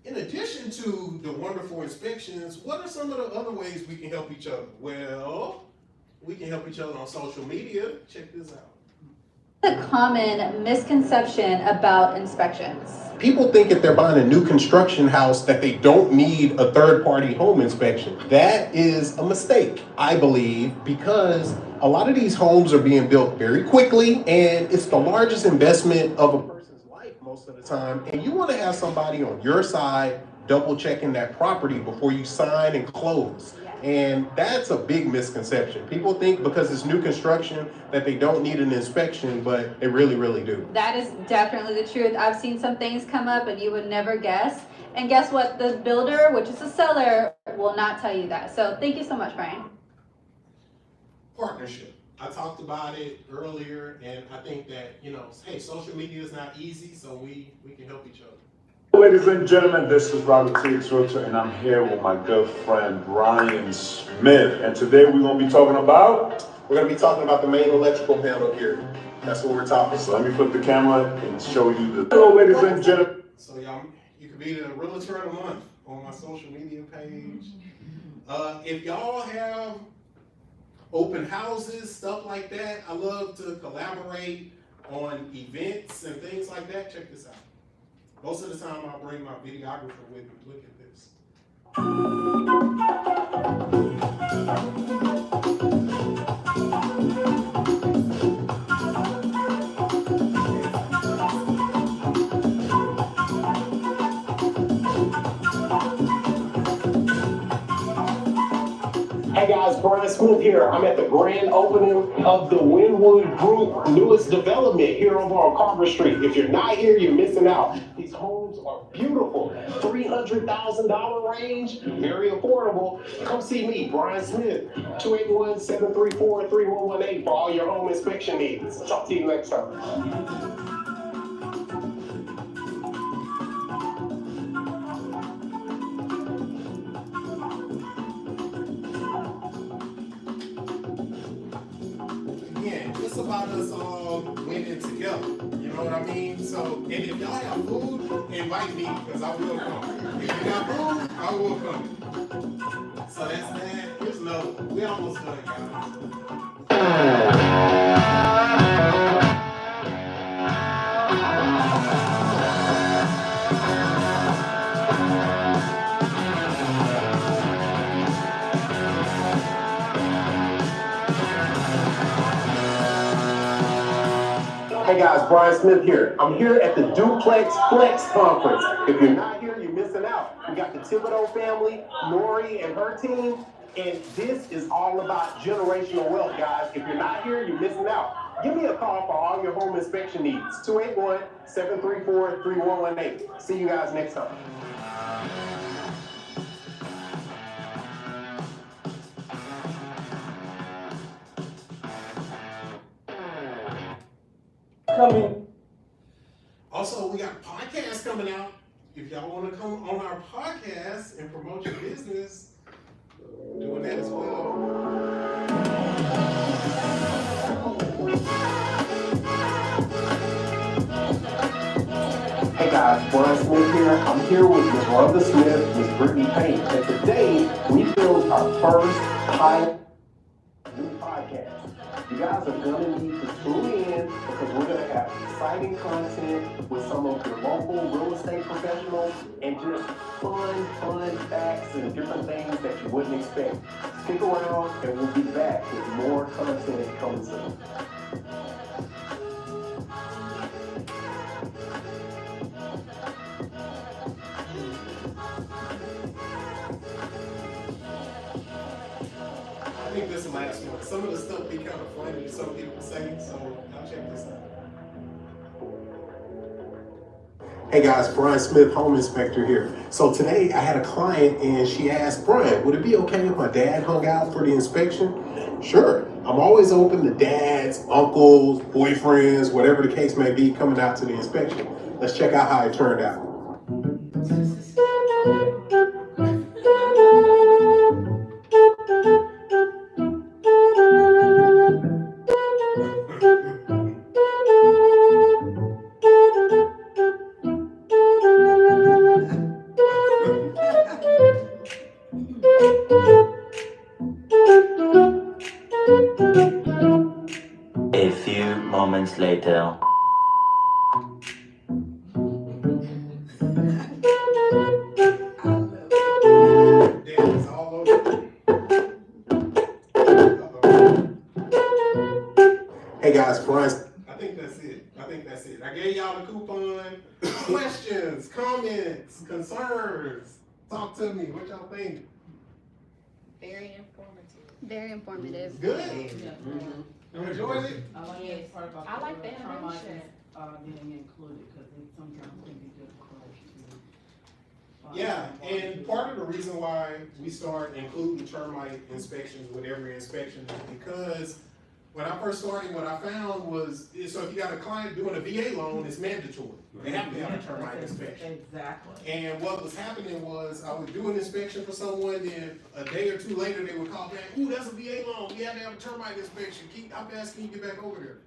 in addition to the wonderful inspections, what are some of the other ways we can help each other? Well, we can help each other on social media. Check this out. A common misconception about inspections. People think if they're buying a new construction house that they don't need a third-party home inspection. That is a mistake, I believe, because a lot of these homes are being built very quickly, and it's the largest investment of a person's life most of the time, and you want to have somebody on your side double checking that property before you sign and close. And that's a big misconception. People think because it's new construction that they don't need an inspection, but they really, really do. That is definitely the truth. I've seen some things come up and you would never guess. And guess what? The builder, which is the seller, will not tell you that. So thank you so much, Brian. Partnership. I talked about it earlier, and I think that, you know, hey, social media is not easy, so we can help each other. Ladies and gentlemen, this is Robert TX Realtor, and I'm here with my good friend Brian Smith. And today we're going to be talking about? We're going to be talking about the main electrical panel here. That's what we're talking about. So let me flip the camera and show you the... Hello, ladies and gentlemen. So y'all, you can be the Realtor of the Month on my social media page. If y'all have open houses, stuff like that, I love to collaborate on events and things like that. Check this out. Most of the time I'll bring my videographer with me. Look at this. guys, Brian Smith here. I'm at the grand opening of the Wynwood Group newest development here over on Carver Street. If you're not here, you're missing out. These homes are beautiful. $300,000 range, very affordable. Come see me, Brian Smith, 281-734-3118 for all your home inspection needs. Talk to you next time. Again, it's about us all winning together. You know what I mean? So, and if y'all have food, invite me because I will come. If you got food, I will come. So that's that. Here's another one. We almost done, guys. Hey guys, Brian Smith here. I'm here at the Duplex Flex Conference. If you're not here, you're missing out. We got the Thibodeau family, Nori and her team, and this is all about generational wealth, guys. If you're not here, you're missing out. Give me a call for all your home inspection needs. 281-734-3118. See you guys next time. Coming. Also, we got podcasts coming out. If y'all want to come on our podcast and promote your business, we're doing that as well. Hey guys, Brian Smith here. I'm here with Ms. Rhonda Smith, Ms. Brittany Payne, and today we filmed our first new podcast. You guys are gonna need to tune in because we're gonna have exciting content with some of your local real estate professionals and just fun facts and different things that you wouldn't expect. Stick around and we'll be back with more content coming soon. I think this is the last one. Some of the stuff be kind of funny, some people say, so I'll check this out. Hey guys, Brian Smith, home inspector here. So today I had a client and she asked, Brian, would it be okay if my dad hung out for the inspection? Sure, I'm always open to dads, uncles, boyfriends, whatever the case may be coming out to the inspection. Let's check out how it turned out. A few moments later. Hey guys, Brian. I think that's it. I gave y'all the coupon. Questions, comments, concerns. Talk to me. What y'all think? Very informative. Very informative. Good. Mm-hmm. You enjoyed it? I like that part about I like the termites, animation. being included, cause it sometimes can be difficult to. Yeah, and part of the reason why we start including termite inspections with every inspection is because when I first started, what I found was, so if you got a client doing a VA loan, it's mandatory. They have to have a termite inspection. Exactly. And what was happening was I would do an inspection for someone, then a day or two later, they would call back, ooh, that's a VA loan, we have to have a termite inspection, how fast can you get back over there?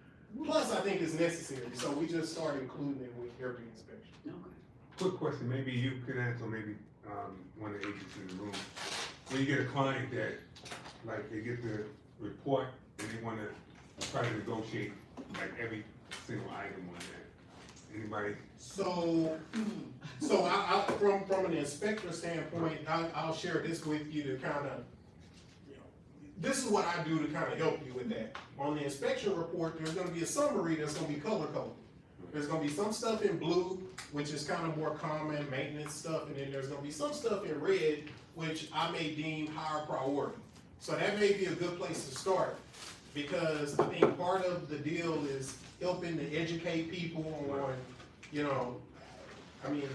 Plus, I think it's necessary, so we just started including it with every inspection. Quick question, maybe you could answer, maybe, one of the agents in the room. When you get a client that, like, they get the report and they wanna try to negotiate, like, every single item on that. Anybody? So I from an inspector standpoint, I'll share this with you to kind of, this is what I do to kind of help you with that. On the inspection report, there's gonna be a summary that's gonna be color coded. There's gonna be some stuff in blue, which is kind of more common maintenance stuff, and then there's gonna be some stuff in red, which I may deem higher priority. So that may be a good place to start, because I think part of the deal is helping to educate people on, you know, I mean,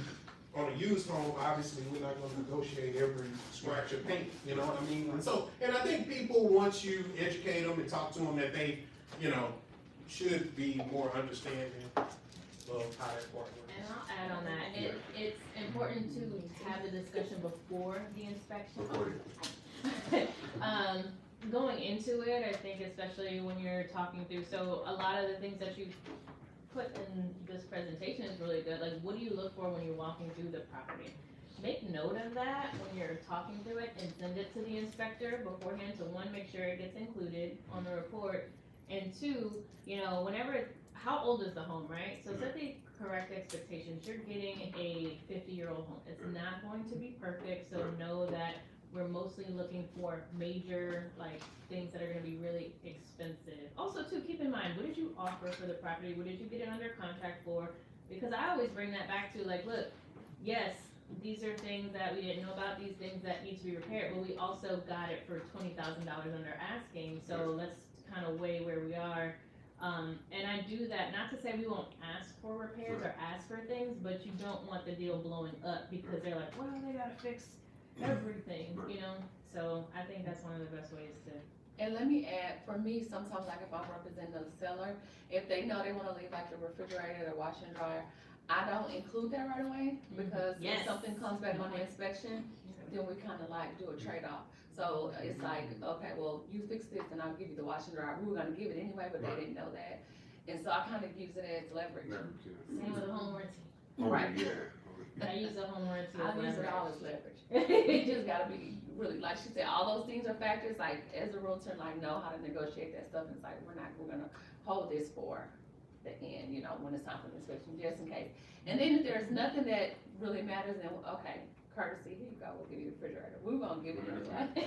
on a used home, obviously, we're not gonna negotiate every scratch of paint, you know what I mean? And so, and I think people, once you educate them and talk to them, that they, you know, should be more understanding of how that part works. And I'll add on that, it's important to have the discussion before the inspection. Going into it, I think especially when you're talking through, so a lot of the things that you put in this presentation is really good, like what do you look for when you're walking through the property? Make note of that when you're talking through it and send it to the inspector beforehand, so one, make sure it gets included on the report, and two, you know, whenever, how old is the home, right? So set the correct expectations, you're getting a 50-year-old home, it's not going to be perfect, so know that we're mostly looking for major, like, things that are gonna be really expensive. Also, too, keep in mind, what did you offer for the property? What did you get it under contract for? Because I always bring that back to, like, look, yes, these are things that we didn't know about, these things that need to be repaired, but we also got it for $20,000 under asking, so let's kind of weigh where we are. And I do that, not to say we won't ask for repairs or ask for things, but you don't want the deal blowing up because they're like, well, they gotta fix everything, you know? So I think that's one of the best ways to. And let me add, for me, sometimes like if I'm representing the seller, if they know they wanna leave like the refrigerator, the washer and dryer, I don't include that right away, because if something comes back on the inspection, then we kinda like do a trade-off. So it's like, okay, well, you fix this and I'll give you the washer and dryer, we were gonna give it anyway, but they didn't know that. And so I kinda use it as leverage. Same with the home warranty. Right. I use the home warranty as I use it leverage. all as leverage. It just gotta be really, like she said, all those things are factors, like as a realtor, like know how to negotiate that stuff, and it's like, we're gonna hold this for the end, you know, when it's time for the inspection, just in case. And then if there's nothing that really matters, then, okay, courtesy, here you go, we'll give you the refrigerator, we're gonna give it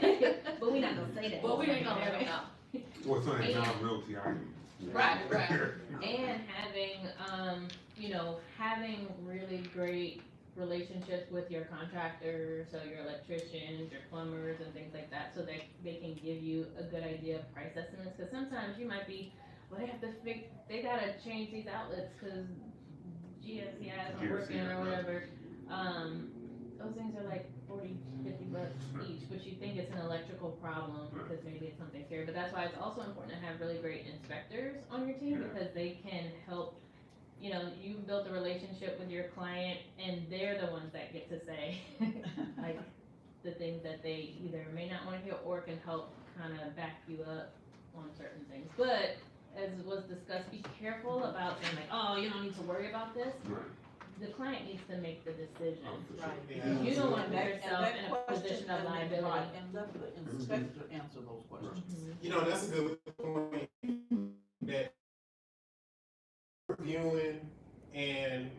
anyway. But we're not gonna say that. But we ain't gonna let them know. Well, some of that non-realty item. Right. And having, you know, having really great relationships with your contractors, so your electricians, your plumbers and things like that, so that they can give you a good idea of price estimates, cause sometimes you might be, well, they gotta change these outlets, cause GSCI isn't working or whatever. Those things are like 40, 50 bucks each, but you think it's an electrical problem because maybe it's something here, but that's why it's also important to have really great inspectors on your team, because they can help. You know, you've built a relationship with your client and they're the ones that get to say, like, the things that they either may not wanna hear or can help kinda back you up on certain things. But, as was discussed, be careful about saying like, oh, you don't need to worry about this. The client needs to make the decision. Yeah. You don't wanna put yourself in a position of liability. And let the inspector answer those questions. You know, that's a good point, that reviewing, and,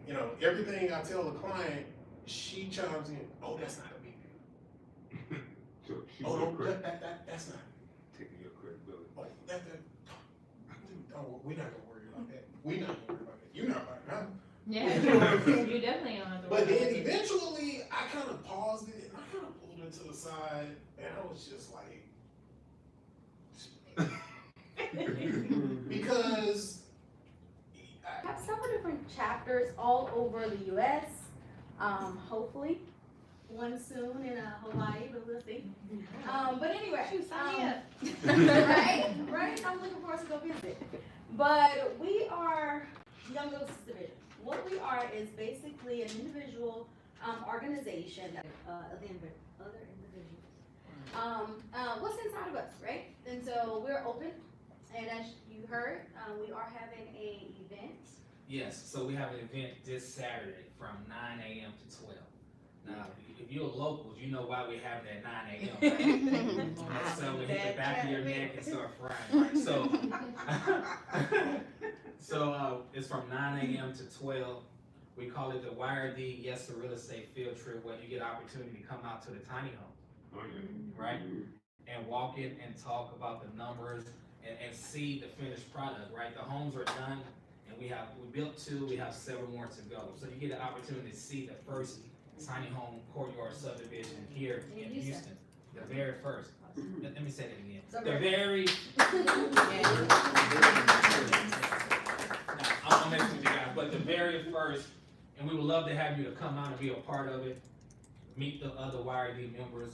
you know, everything I tell the client, she chimes in, oh, that's not a big deal. So she Oh, will no, credit, that's not, taking your credibility. oh, we're not gonna worry about that. We're not gonna worry about that. You're not about that. Yeah, you definitely don't have to worry But about then it. eventually, I kind of paused it, and I kind of pulled it to the side, and I was just like, because Have several different chapters all over the US. Hopefully, one soon in Hawaii, but we'll see. But anyway, right? I'm looking forward to go visit. But we are Young Adults Division. What we are is basically an individual organization of other individuals. What's inside of us, right? And so we're open. And as you heard, we are having an event. Yes, so we have an event this Saturday from 9 a.m. to 12. Now, if you're locals, you know why we have it at 9 a.m., right? So we hit the back of your neck and start frying, right? So it's from 9 a.m. to 12. We call it the YRD Yes to Real Estate Field Trip, where you get opportunity to come out to the tiny home, right? And walk in and talk about the numbers and see the finished product, right? The homes are done, and we built 2, we have several more to go. So you get the opportunity to see the first tiny home courtyard subdivision here in Houston. The very first. Let me say that again. So The very- I'm messing with you guys, but the very first, and we would love to have you to come out and be a part of it, meet the other YRD members,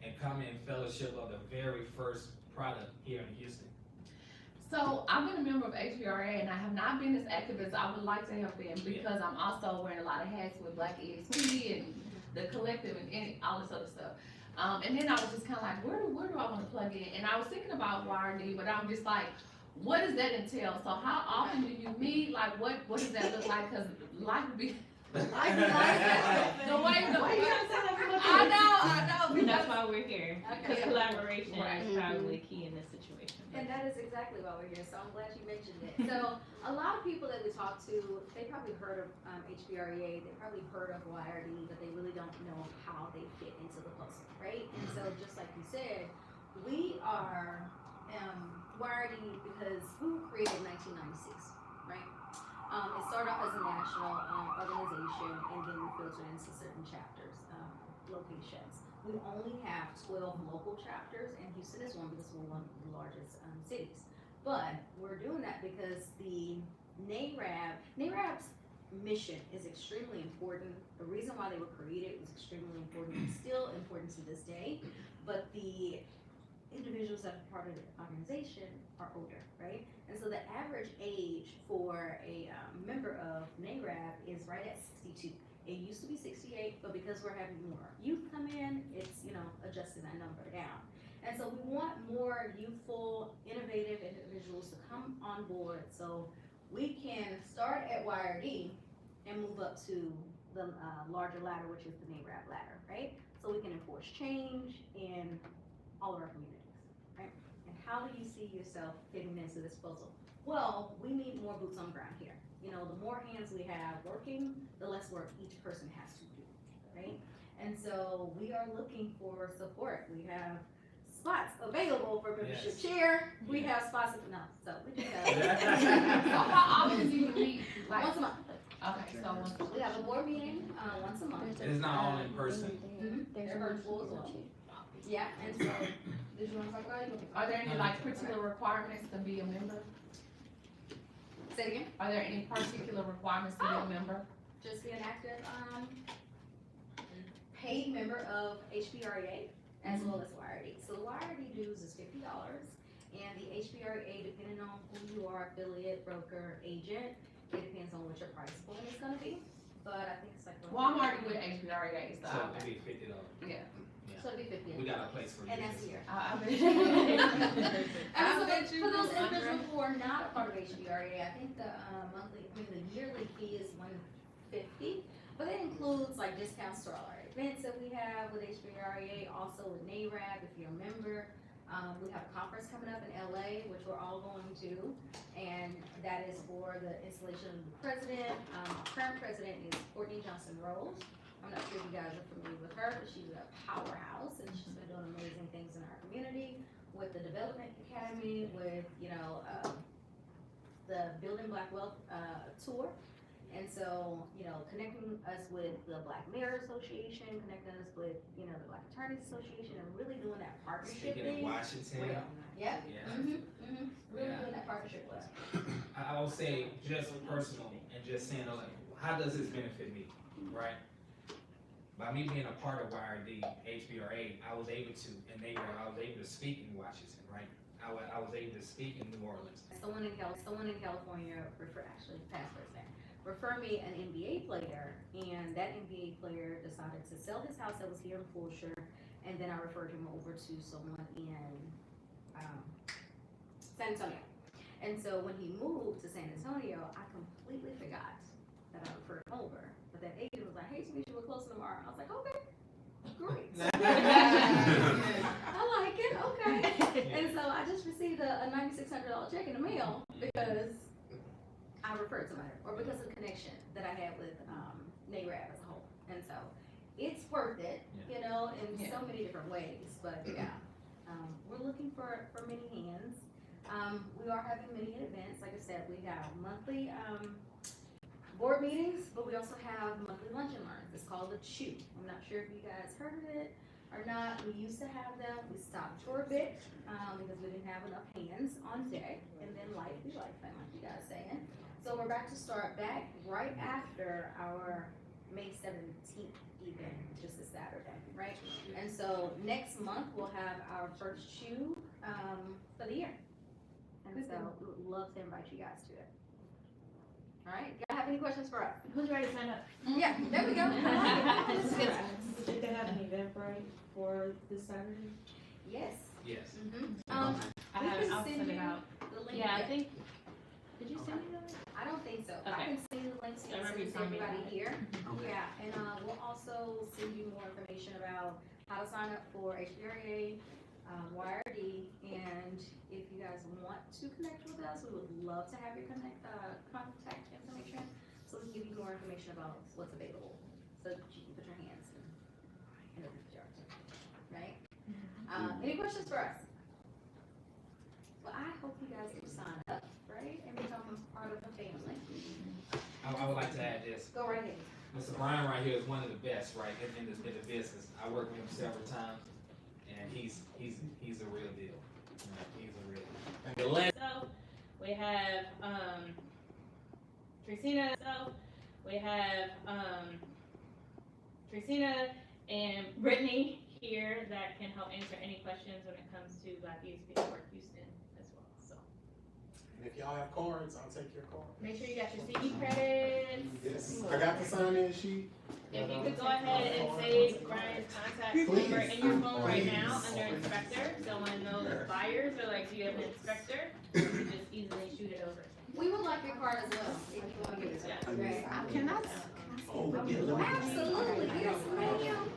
and come in fellowship of the very first product here in Houston. So I've been a member of HBRA and I have not been as active as I would like to have been because I'm also wearing a lot of hats with Black EXP and the collective and all this other stuff. And then I was just kind of like, where do I want to plug in? And I was thinking about YRD, but I'm just like, what does that entail? So how often do you meet? Like, what does that look like? Because life would be. The way I know. That's why we're here, because Okay. collaboration Right. is probably key in this situation. And that is exactly why we're here, so I'm glad you mentioned it. So, a lot of people that we talk to, they probably heard of HBREA, they probably heard of YRD, but they really don't know how they fit into the puzzle, right? And so, just like you said, we are YRD because we were created in 1996, right? It started off as a national organization, and then we filtered into certain chapters, locations. We only have 12 local chapters, and Houston is one because we're one of the largest cities. But we're doing that because the NARAB's mission is extremely important. The reason why they were created was extremely important. It's still important to this day, but the individuals that are part of the organization are older, right? And so the average age for a member of NARAB is right at 62. It used to be 68, but because we're having more youth come in, it's, adjusting that number down. And so we want more youthful, innovative individuals to come on board so we can start at YRD and move up to the larger ladder, which is the NARAB ladder, right? So we can enforce change in all of our communities, right? And how do you see yourself fitting into this puzzle? Well, we need more boots on the ground here. The more hands we have working, the less work each person has to do, right? And so we are looking for support. We have spots available for membership Yes. chair. We have spots, so we do have. So how often do you meet? Like, Once a month. okay, so once. We have a board meeting, once a month. It is not all in person. They're virtual as well. Yeah, and so, did you wanna talk about it? Are there any like particular requirements to be a member? Say it again? Are there any particular requirements to be a member? Just be an active, paid member of HBREA as well as YRD. So the YRD dues is $50, and the HBREA, depending on who you are, affiliate, broker, agent, it depends on what your price point is gonna be. But I think it's like. Well, I'm already with HBREA, so. So it'd be $50. Yeah. So it'd be 50. We got a place for you. And that's here. I bet And so bet you for those do, individuals Andre. who are not a part of HBREA, I think the the yearly fee is $150, but that includes like discounts to all our events that we have with HBREA, also with NARAB if you're a member. We have a conference coming up in LA, which we're all going to, and that is for the installation of the president. Our current president is Courtney Johnson Rose. I'm not sure if you guys are familiar with her, but she's a powerhouse, and she's been doing amazing things in our community with the Development Academy, with, the Building Black Wealth tour. And so, connecting us with the Black Mayor Association, connecting us with, the Black Attorneys Association, and really doing that partnership Speaking of thing. Washington. Yeah. Yeah. Really Yeah. doing that partnership with. I will say just personal and just saying, like, how does this benefit me, right? By me being a part of YRD, HBRA, I was able to, and I was able to speak in Washington, right? I was able to speak in New Orleans. Someone in California, past president, referred me an NBA player, and that NBA player decided to sell his house that was here in Fulshire, and then I referred him over to someone in San Antonio. And so when he moved to San Antonio, I completely forgot that I referred him over. But that agent was like, "Hey, Tanisha, we're closing tomorrow." I was like, "Okay, great." I like it, okay. And so I just received a $9,600 check in the mail because I referred somebody, or because of the connection that I had with NARAB as a whole. And so it's worth it, in so many different ways. But we're looking for many hands. We are having many events. Like I said, we have monthly board meetings, but we also have monthly lunch and learns. It's called the Chew. I'm not sure if you guys heard of it, are not, we used to have them, we stopped for a bit, because we didn't have enough hands on deck, and then life be life, like you guys saying. So we're about to start back right after our May 17th event, which is a Saturday, right? And so next month, we'll have our first shoe, for the year. And so we would love to invite you guys to it. All right, y'all have any questions for us? Who's ready to sign up? Yeah, there we go. Did they have an Eventbrite for this Saturday? Yes. Yes. I We have, can I'll send send it you out. the link. Yeah, I think, did you send me that? I don't think so. I Okay. can send you the links I and remember send you it to telling me everybody about it. here. Yeah, and, we'll also send you more information about how to sign up for HBRA, YRD, and if you guys want to connect with us, we would love to have your contact information, so we can give you more information about what's available, so that you can put your hands in the jar, right? Any questions for us? Well, I hope you guys do sign up, right, and become part of the family. I would like to add this. Go right ahead. Mr. Brian right here is one of the best, right, in the business. I worked with him several times, and he's a real deal. He's a real deal. And the last, So, we have, Trisina, Trisina and Brittany here that can help answer any questions when it comes to Black Youth Network Houston as well, so. And if y'all have cards, I'll take your card. Make sure you got your CD credits. Yes, I got the sign-in sheet. If you could go ahead and save Brian's contact number in your phone right now under inspector, so when those buyers are like, do you have an inspector? You can just easily shoot it over. We would like your card as well, if you wanna give it to us, right? Can I? Oh, yeah, let me- Absolutely, yes, ma'am.